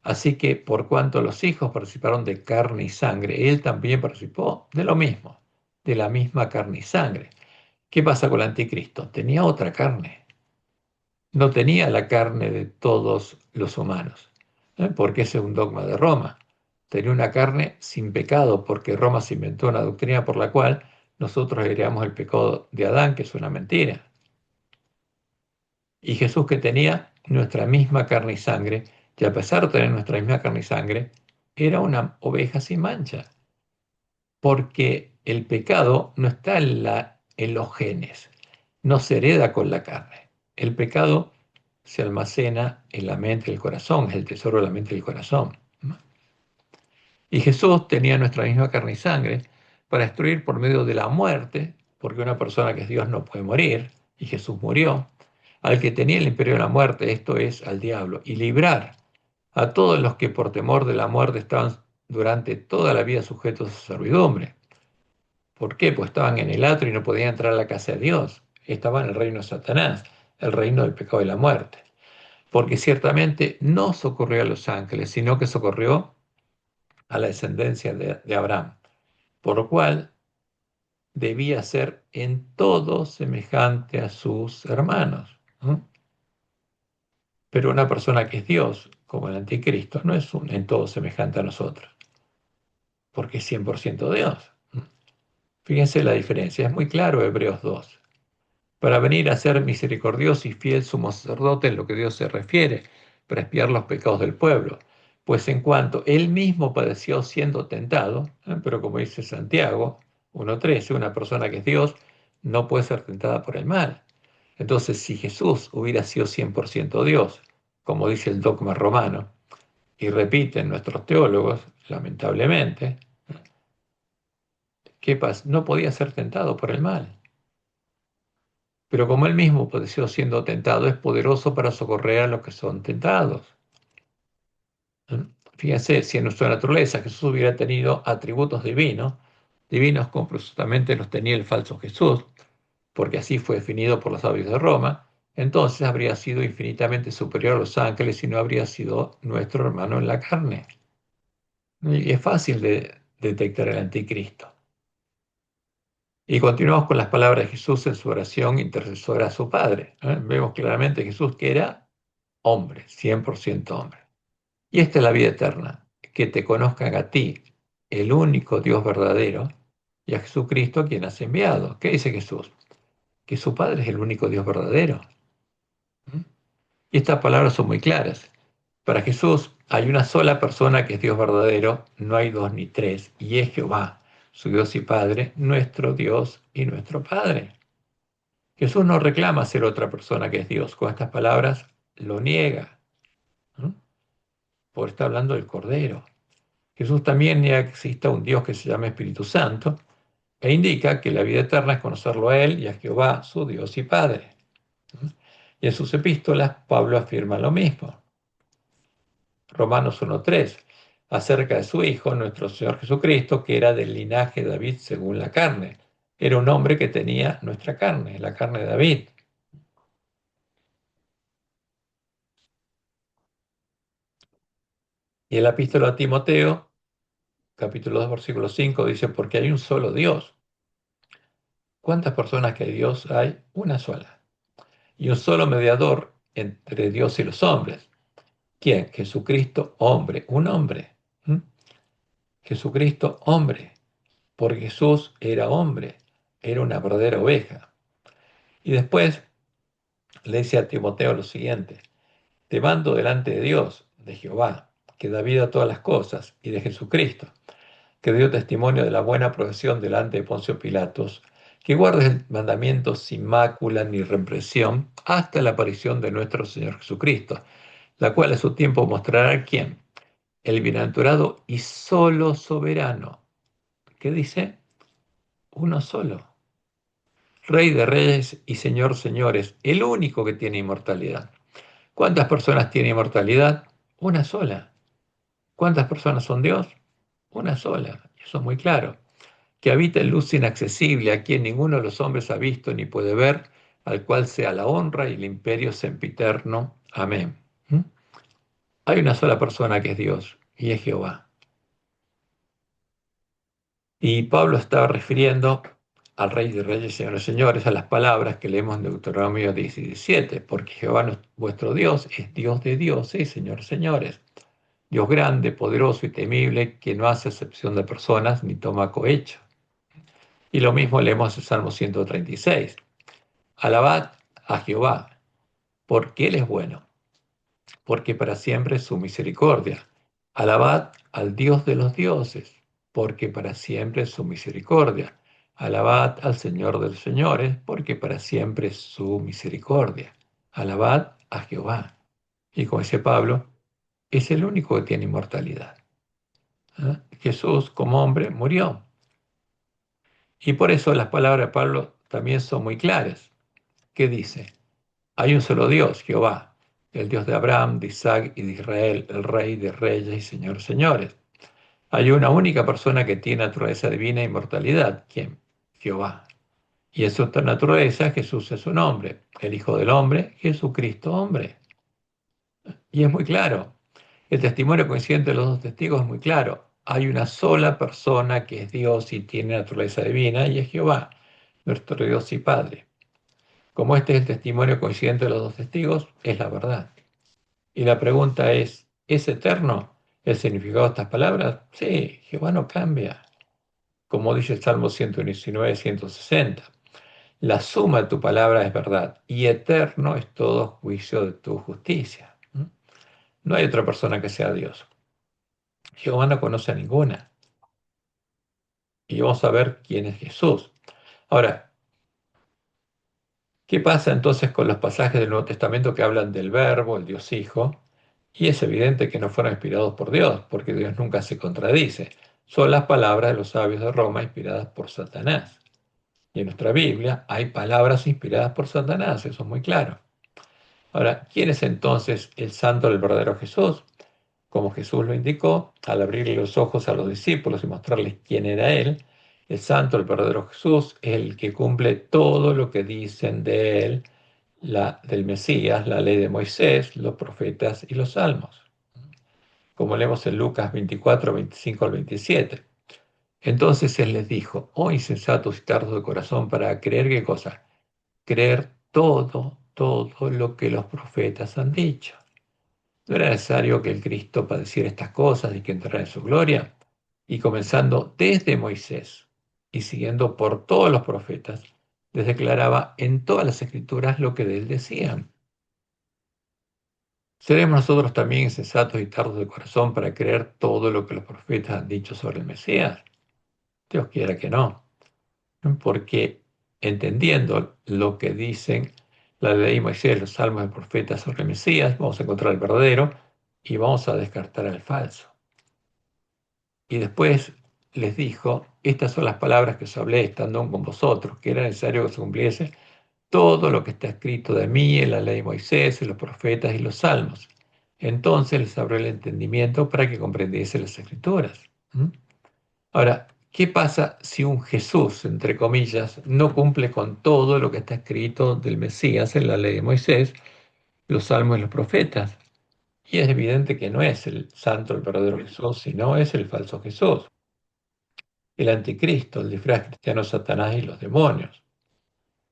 [SPEAKER 1] Así que por cuanto los hijos participaron de carne y sangre, él también participó de lo mismo, de la misma carne y sangre. ¿Qué pasa con el anticristo? Tenía otra carne, no tenía la carne de todos los humanos, porque ese es un dogma de Roma. Tenía una carne sin pecado, porque Roma se inventó una doctrina por la cual nosotros heredamos el pecado de Adán, que es una mentira. Y Jesús, que tenía nuestra misma carne y sangre, y a pesar de tener nuestra misma carne y sangre, era una oveja sin mancha, porque el pecado no está en los genes, no se hereda con la carne. El pecado se almacena en la mente y el corazón, es el tesoro de la mente y el corazón. Y Jesús tenía nuestra misma carne y sangre para destruir por medio de la muerte, porque una persona que es Dios no puede morir, y Jesús murió, al que tenía el imperio de la muerte, esto es, al diablo, y librar a todos los que por temor de la muerte estaban durante toda la vida sujetos a su servidumbre. ¿Por qué? Pues estaban en el atrio y no podían entrar a la casa de Dios. Estaban en el reino de Satanás, el reino del pecado y la muerte. Porque ciertamente no socorrió a los ángeles, sino que socorrió a la descendencia de Abraham, por lo cual debía ser en todo semejante a sus hermanos. ¿No? Pero una persona que es Dios, como el anticristo, no es en todo semejante a nosotros, porque es 100% Dios. Fíjense la diferencia, es muy claro Hebreos 2. Para venir a ser misericordioso y fiel sumo sacerdote en lo que Dios se refiere, para expiar los pecados del pueblo. Pues en cuanto él mismo padeció siendo tentado, pero como dice Santiago 1.13, una persona que es Dios no puede ser tentada por el mal. Entonces, si Jesús hubiera sido 100% Dios, como dice el dogma romano, y repiten nuestros teólogos, lamentablemente, ¿qué pasa? No podía ser tentado por el mal. Pero como él mismo padeció siendo tentado, es poderoso para socorrer a los que son tentados. Fíjense, si en nuestra naturaleza Jesús hubiera tenido atributos divinos como presuntamente los tenía el falso Jesús, porque así fue definido por los sabios de Roma, entonces habría sido infinitamente superior a los ángeles y no habría sido nuestro hermano en la carne. Y es fácil de detectar el anticristo. Y continuamos con las palabras de Jesús en su oración intercesora a su Padre. Vemos claramente Jesús que era hombre, 100% hombre. Y esta es la vida eterna, que te conozcan a ti, el único Dios verdadero, y a Jesucristo a quien has enviado. ¿Qué dice Jesús? Que su Padre es el único Dios verdadero. Y estas palabras son muy claras. Para Jesús hay una sola persona que es Dios verdadero, no hay dos ni tres, y es Jehová, su Dios y Padre, nuestro Dios y nuestro Padre. Jesús no reclama ser otra persona que es Dios. Con estas palabras lo niega, ¿no? Porque está hablando del Cordero. Jesús también niega que exista un Dios que se llame Espíritu Santo e indica que la vida eterna es conocerlo a Él y a Jehová, su Dios y Padre. Y en sus epístolas Pablo afirma lo mismo. Romanos 1.3, acerca de su Hijo, nuestro Señor Jesucristo, que era del linaje de David según la carne. Era un hombre que tenía nuestra carne, la carne de David. Y en la epístola a Timoteo, capítulo 2, versículo 5, dice, porque hay un solo Dios. ¿Cuántas personas que hay Dios hay? Una sola. Y un solo mediador entre Dios y los hombres. ¿Quién? Jesucristo, hombre, un hombre. ¿Mm? Jesucristo, hombre. Porque Jesús era hombre, era una verdadera oveja. Y después le dice a Timoteo lo siguiente, te mando delante de Dios, de Jehová, que da vida a todas las cosas, y de Jesucristo, que dio testimonio de la buena profesión delante de Poncio Pilatos, que guardes el mandamiento sin mácula ni represión hasta la aparición de nuestro Señor Jesucristo, la cual a su tiempo mostrará quién, el bienaventurado y solo soberano. ¿Qué dice? Uno solo. Rey de reyes y Señor señores, el único que tiene inmortalidad. ¿Cuántas personas tiene inmortalidad? Una sola. ¿Cuántas personas son Dios? Una sola. Eso es muy claro. Que habita en luz inaccesible, a quien ninguno de los hombres ha visto ni puede ver, al cual sea la honra y el imperio sempiterno. Amén. ¿Mm? Hay una sola persona que es Dios, y es Jehová. Y Pablo estaba refiriendo al Rey de Reyes y Señor de Señores, a las palabras que leemos en Deuteronomio 17, porque Jehová vuestro Dios es Dios de dioses y Señor de señores, Dios grande, poderoso y temible, que no hace excepción de personas ni toma cohecho. Y lo mismo leemos en Salmo 136. Alabad a Jehová, porque Él es bueno, porque para siempre es su misericordia. Alabad al Dios de los dioses, porque para siempre es su misericordia. Alabad al Señor de los señores, porque para siempre es su misericordia. Alabad a Jehová. Y como dice Pablo, es el único que tiene inmortalidad. ¿Ah? Jesús, como hombre, murió. Y por eso las palabras de Pablo también son muy claras. ¿Qué dice? Hay un solo Dios, Jehová, el Dios de Abraham, de Isaac y de Israel, el Rey de reyes y Señor de señores. Hay una única persona que tiene naturaleza divina e inmortalidad. ¿Quién? Jehová. Y en su naturaleza Jesús es su nombre, el Hijo del Hombre, Jesucristo hombre. Y es muy claro. El testimonio coincidente de los dos testigos es muy claro. Hay una sola persona que es Dios y tiene naturaleza divina, y es Jehová, nuestro Dios y Padre. Como este es el testimonio coincidente de los dos testigos, es la verdad. Y la pregunta ¿es eterno el significado de estas palabras? Sí, Jehová no cambia. Como dice el Salmo 119, 160. La suma de tu palabra es verdad, y eterno es todo juicio de tu justicia. ¿Mm? No hay otra persona que sea Dios. Jehová no conoce a ninguna. Y vamos a ver quién es Jesús. Ahora, ¿qué pasa entonces con los pasajes del Nuevo Testamento que hablan del Verbo, el Dios Hijo? Y es evidente que no fueron inspirados por Dios, porque Dios nunca se contradice. Son las palabras de los sabios de Roma inspiradas por Satanás. Y en nuestra Biblia hay palabras inspiradas por Satanás, eso es muy claro. Ahora, ¿quién es entonces el santo del verdadero Jesús? Como Jesús lo indicó, al abrirle los ojos a los discípulos y mostrarles quién era Él, el santo, el verdadero Jesús, es el que cumple todo lo que dicen de Él, del Mesías, la ley de Moisés, los profetas y los salmos, como leemos en Lucas 24, 25 al 27. Entonces Él les dijo, oh insensatos y tardos de corazón, para creer qué cosa, creer todo lo que los profetas han dicho. ¿No era necesario que el Cristo padeciera estas cosas y que entrara en su gloria? Y comenzando desde Moisés y siguiendo por todos los profetas, les declaraba en todas las escrituras lo que de él decían. ¿Seremos nosotros también insensatos y tardos de corazón para creer todo lo que los profetas han dicho sobre el Mesías? Dios quiera que no, porque entendiendo lo que dicen la ley de Moisés, los salmos de profetas sobre el Mesías, vamos a encontrar el verdadero y vamos a descartar al falso. Y después les dijo, estas son las palabras que os hablé estando aún con vosotros, que era necesario que se cumpliese todo lo que está escrito de mí en la ley de Moisés, en los profetas y los salmos. Entonces les abrió el entendimiento para que comprendiese las escrituras. ¿Mm? Ahora, ¿qué pasa si un Jesús, entre comillas, no cumple con todo lo que está escrito del Mesías en la ley de Moisés, los salmos y los profetas? Y es evidente que no es el santo, el verdadero Jesús, sino es el falso Jesús, el anticristo, el disfraz cristiano Satanás y los demonios.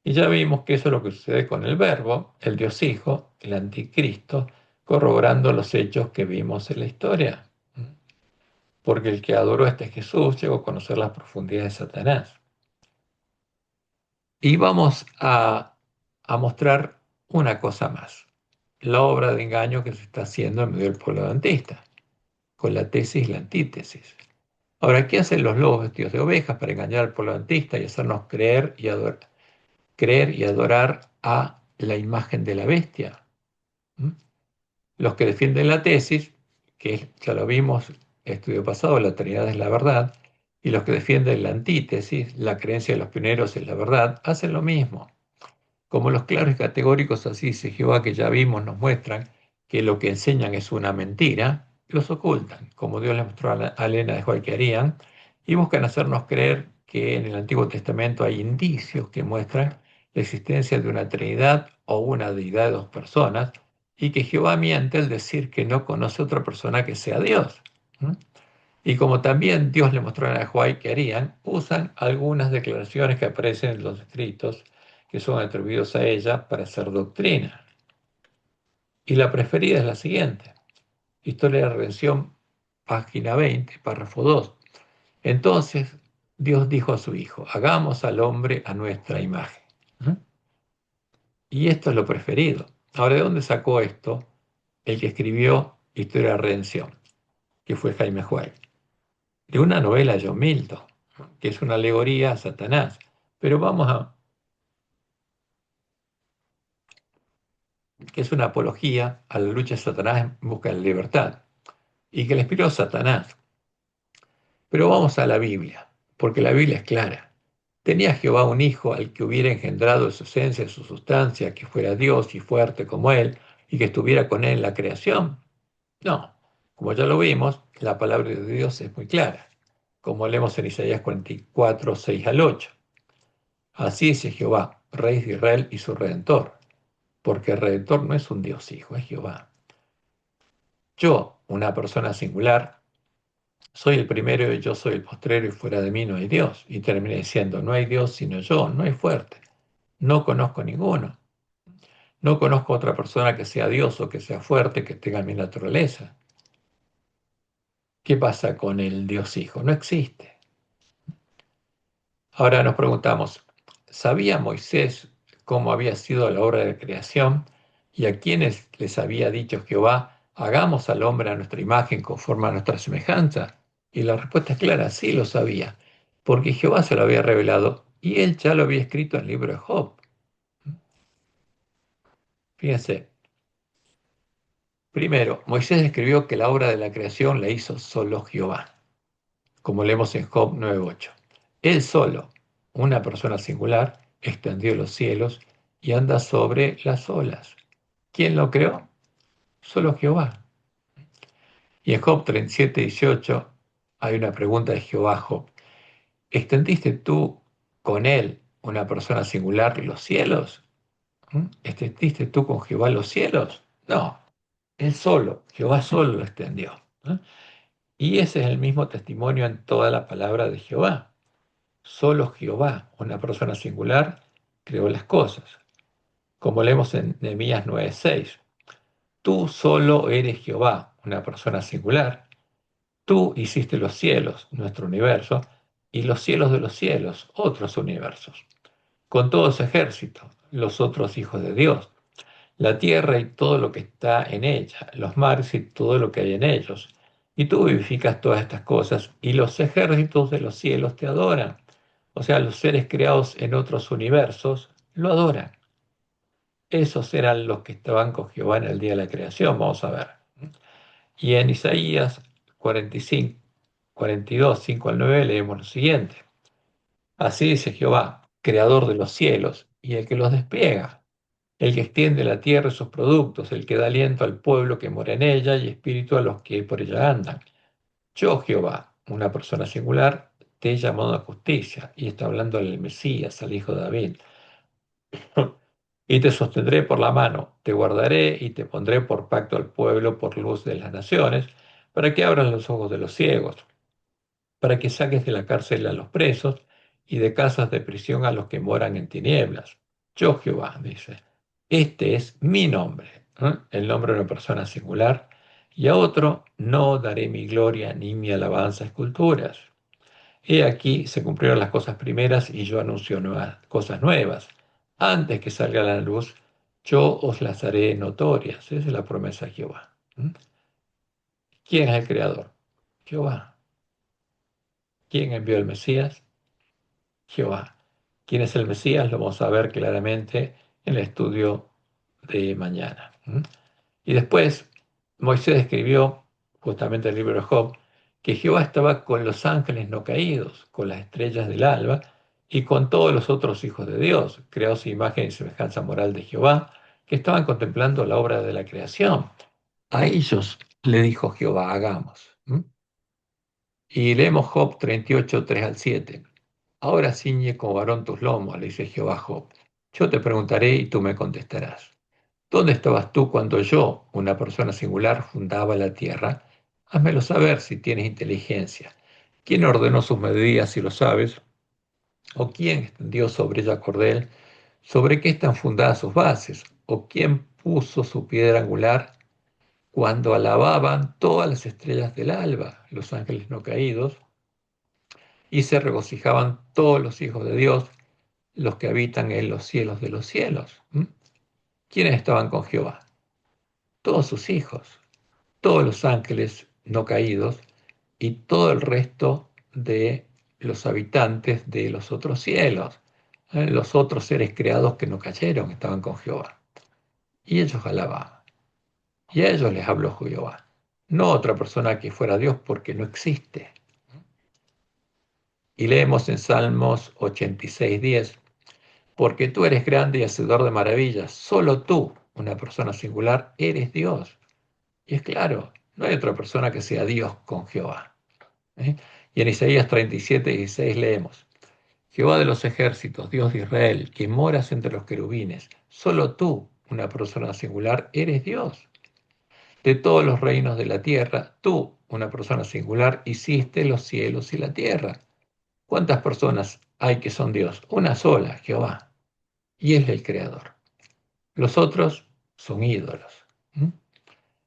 [SPEAKER 1] Y ya vimos que eso es lo que sucede con el Verbo, el Dios Hijo, el anticristo, corroborando los hechos que vimos en la historia. Porque el que adoró a este Jesús llegó a conocer las profundidades de Satanás. Y vamos a mostrar una cosa más, la obra de engaño que se está haciendo en medio del pueblo adventista, con la tesis y la antítesis. Ahora, ¿qué hacen los lobos vestidos de ovejas para engañar al pueblo adventista y hacernos creer y adorar a la imagen de la bestia? ¿Mm? Los que defienden la tesis, que ya lo vimos, estudio pasado, la Trinidad es la verdad, y los que defienden la antítesis, la creencia de los pioneros es la verdad, hacen lo mismo. Como los claros y categóricos, así dice Jehová, que ya vimos, nos muestran que lo que enseñan es una mentira, los ocultan, como Dios les mostró a Elena de White que harían, y buscan hacernos creer que en el Antiguo Testamento hay indicios que muestran la existencia de una Trinidad o una deidad de dos personas, y que Jehová miente al decir que no conoce otra persona que sea Dios. ¿Mm? Y como también Dios le mostró a Nahuay que harían, usan algunas declaraciones que aparecen en los escritos que son atribuidos a ella para hacer doctrina. Y la preferida es la siguiente. Historia de la Redención, página 20, párrafo 2. Entonces Dios dijo a su Hijo, hagamos al hombre a nuestra imagen. ¿Mm? Y esto es lo preferido. Ahora, ¿de dónde sacó esto el que escribió Historia de la Redención? Que fue Jaime Huey. De una novela de John Milton, que es una alegoría a Satanás. Pero que es una apología a la lucha de Satanás en busca de la libertad, y que le inspiró Satanás. Pero vamos a la Biblia, porque la Biblia es clara. ¿Tenía Jehová un hijo al que hubiera engendrado de su esencia, de su sustancia, que fuera Dios y fuerte como él, y que estuviera con él en la creación? No. Como ya lo vimos, la palabra de Dios es muy clara, como leemos en Isaías 44, 6 al 8. Así dice Jehová, Rey de Israel y su Redentor, porque el Redentor no es un Dios hijo, es Jehová. Yo, una persona singular, soy el primero y yo soy el postrero y fuera de mí no hay Dios. Y terminé diciendo, no hay Dios sino yo, no hay fuerte. No conozco ninguno. No conozco otra persona que sea Dios o que sea fuerte, que tenga mi naturaleza. ¿Qué pasa con el Dios Hijo? No existe. Ahora nos preguntamos, ¿sabía Moisés cómo había sido la obra de creación y a quienes les había dicho Jehová, hagamos al hombre a nuestra imagen conforme a nuestra semejanza? Y la respuesta es clara, sí lo sabía, porque Jehová se lo había revelado y él ya lo había escrito en el libro de Job. Fíjense, primero, Moisés escribió que la obra de la creación la hizo solo Jehová, como leemos en Job 9:8. Él solo, una persona singular, extendió los cielos y anda sobre las olas. ¿Quién lo creó? Solo Jehová. Y en Job 37:18 hay una pregunta de Jehová a Job. ¿Extendiste tú con él, una persona singular, los cielos? ¿Extendiste tú con Jehová los cielos? No, él solo, Jehová solo lo extendió. Y ese es el mismo testimonio en toda la palabra de Jehová. Solo Jehová, una persona singular, creó las cosas. Como leemos en Nehemías 9:6. Tú solo eres Jehová, una persona singular. Tú hiciste los cielos, nuestro universo, y los cielos de los cielos, otros universos, con todo su ejército, los otros hijos de Dios, la tierra y todo lo que está en ella, los mares y todo lo que hay en ellos. Y tú vivificas todas estas cosas, y los ejércitos de los cielos te adoran. O sea, los seres creados en otros universos lo adoran. Esos eran los que estaban con Jehová en el día de la creación, vamos a ver. Y en Isaías 45, 42, 5 al 9 leemos lo siguiente. Así dice Jehová, creador de los cielos y el que los despliega, el que extiende la tierra y sus productos, el que da aliento al pueblo que mora en ella y espíritu a los que por ella andan. Yo, Jehová, una persona singular, te he llamado a justicia, y está hablando del Mesías, al hijo de David. Y te sostendré por la mano, te guardaré y te pondré por pacto al pueblo, por luz de las naciones, para que abran los ojos de los ciegos, para que saques de la cárcel a los presos y de casas de prisión a los que moran en tinieblas. Yo, Jehová, dice, este es mi nombre, el nombre de una persona singular, y a otro no daré mi gloria ni mi alabanza a esculturas. He aquí se cumplieron las cosas primeras y yo anuncio cosas nuevas. Antes que salga la luz, yo os las haré notorias. Esa es la promesa de Jehová. ¿Quién es el creador? Jehová. ¿Quién envió el Mesías? Jehová. ¿Quién es el Mesías? Lo vamos a ver claramente en el estudio de mañana. Y después Moisés escribió, justamente en el libro de Job, que Jehová estaba con los ángeles no caídos, con las estrellas del alba y con todos los otros hijos de Dios, creados a imagen y semejanza moral de Jehová, que estaban contemplando la obra de la creación. A ellos le dijo Jehová, hagamos. Y leemos Job 38, 3 al 7. Ahora ciñe como varón tus lomos, le dice Jehová a Job. Yo te preguntaré y tú me contestarás. ¿Dónde estabas tú cuando yo, una persona singular, fundaba la tierra? Házmelo saber si tienes inteligencia. ¿Quién ordenó sus medidas si lo sabes? ¿O quién extendió sobre ella cordel? ¿Sobre qué están fundadas sus bases? ¿O quién puso su piedra angular cuando alababan todas las estrellas del alba, los ángeles no caídos, y se regocijaban todos los hijos de Dios, los que habitan en los cielos de los cielos? ¿Quiénes estaban con Jehová? Todos sus hijos, todos los ángeles no caídos y todo el resto de los habitantes de los otros cielos, los otros seres creados que no cayeron, estaban con Jehová. y ellos alababan. Y a ellos les habló Jehová, no otra persona que fuera Dios, porque no existe. Y leemos en Salmos 86:10, porque tú eres grande y hacedor de maravillas, solo tú, una persona singular, eres Dios. Y es claro, no hay otra persona que sea Dios con Jehová. ¿Eh? Y en Isaías 37:16 leemos, Jehová de los ejércitos, Dios de Israel, que moras entre los querubines, solo tú, una persona singular, eres Dios. De todos los reinos de la tierra, tú, una persona singular, hiciste los cielos y la tierra. ¿Cuántas personas hay que son Dios? Una sola, Jehová, y Él es el creador. Los otros son ídolos. ¿Mm?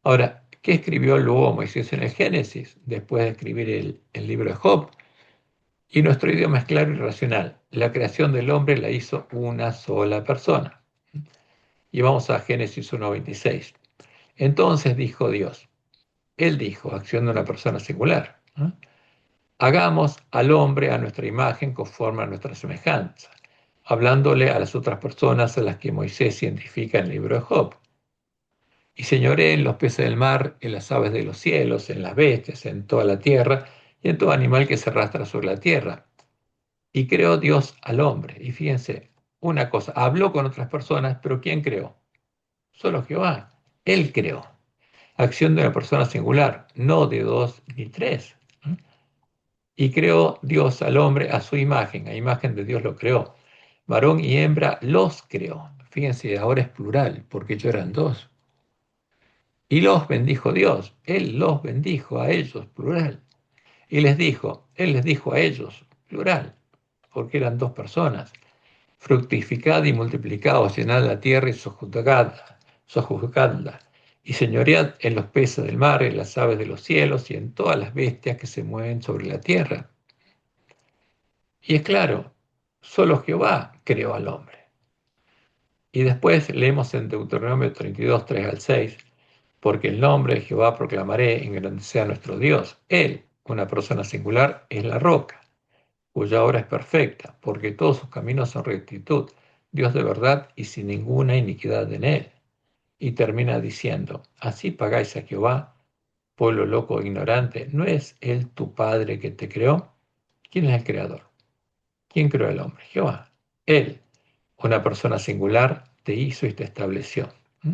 [SPEAKER 1] Ahora, ¿qué escribió luego Moisés en el Génesis, después de escribir el libro de Job? Y nuestro idioma es claro y racional. La creación del hombre la hizo una sola persona. Y vamos a Génesis 1:26. Entonces dijo Dios, Él dijo, acción de una persona singular, ¿no? Hagamos al hombre a nuestra imagen conforme a nuestra semejanza, hablándole a las otras personas a las que Moisés identifica en el libro de Job. Y señoré en los peces del mar, en las aves de los cielos, en las bestias, en toda la tierra y en todo animal que se arrastra sobre la tierra. Y creó Dios al hombre. Y fíjense, una cosa, habló con otras personas, pero ¿quién creó? Solo Jehová. Él creó. Acción de una persona singular, no de dos ni tres. Y creó Dios al hombre a su imagen, a imagen de Dios lo creó. Varón y hembra los creó. Fíjense, ahora es plural, porque ellos eran dos. Y los bendijo Dios. Él los bendijo a ellos, plural. Y Él les dijo a ellos, plural, porque eran dos personas. Fructificad y multiplicaos, llenad la tierra y sojuzgadla, y señoread en los peces del mar, en las aves de los cielos y en todas las bestias que se mueven sobre la tierra. Y es claro, solo Jehová creó al hombre. Y después leemos en Deuteronomio 32, 3 al 6, porque el nombre de Jehová proclamaré, engrandeceré a nuestro Dios. Él, una persona singular, es la roca, cuya obra es perfecta, porque todos sus caminos son rectitud, Dios de verdad y sin ninguna iniquidad en él. Y termina diciendo, así pagáis a Jehová, pueblo loco e ignorante, ¿no es él tu Padre que te creó? ¿Quién es el creador? ¿Quién creó al hombre? Jehová. Él, una persona singular, te hizo y te estableció. ¿Mm?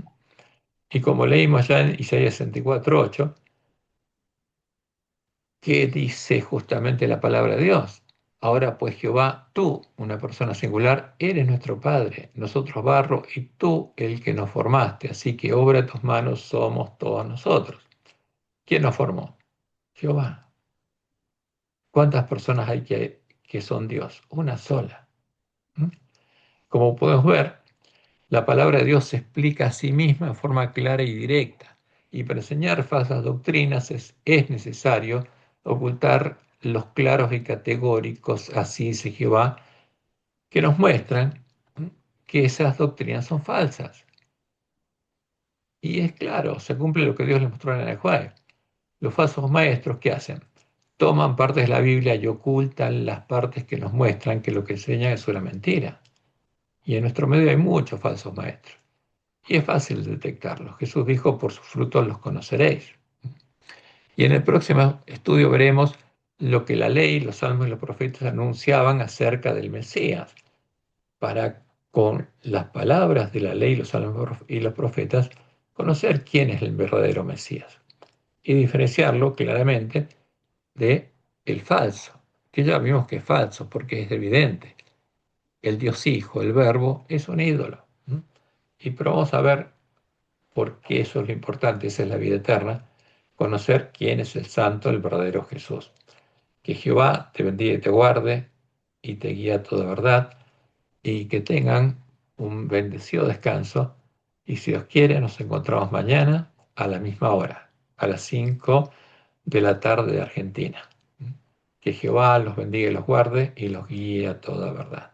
[SPEAKER 1] Y como leímos ya en Isaías 64:8, ¿qué dice justamente la palabra de Dios? Ahora pues Jehová, tú, una persona singular, eres nuestro Padre, nosotros barro y tú el que nos formaste, así que obra de tus manos somos todos nosotros. ¿Quién nos formó? Jehová. ¿Cuántas personas hay que son Dios? Una sola. ¿Mm? Como podemos ver, la palabra de Dios se explica a sí misma en forma clara y directa, y para enseñar falsas doctrinas es necesario ocultar los claros y categóricos, así dice Jehová, que nos muestran que esas doctrinas son falsas. Y es claro, se cumple lo que Dios le mostró en el Juan. Los falsos maestros, ¿qué hacen? Toman partes de la Biblia y ocultan las partes que nos muestran que lo que enseñan es una mentira. Y en nuestro medio hay muchos falsos maestros. Y es fácil detectarlos. Jesús dijo, por sus frutos los conoceréis. Y en el próximo estudio veremos lo que la ley, los salmos y los profetas anunciaban acerca del Mesías, para con las palabras de la ley, los salmos y los profetas, conocer quién es el verdadero Mesías y diferenciarlo claramente de el falso, que ya vimos que es falso porque es evidente. El Dios Hijo, el Verbo, es un ídolo. Y pero vamos a ver porque eso es lo importante, esa es la vida eterna, conocer quién es el santo, el verdadero Jesús. Que Jehová te bendiga y te guarde y te guíe a toda verdad y que tengan un bendecido descanso y si Dios quiere nos encontramos mañana a la misma hora, a las 5 de la tarde de Argentina. Que Jehová los bendiga y los guarde y los guíe a toda verdad.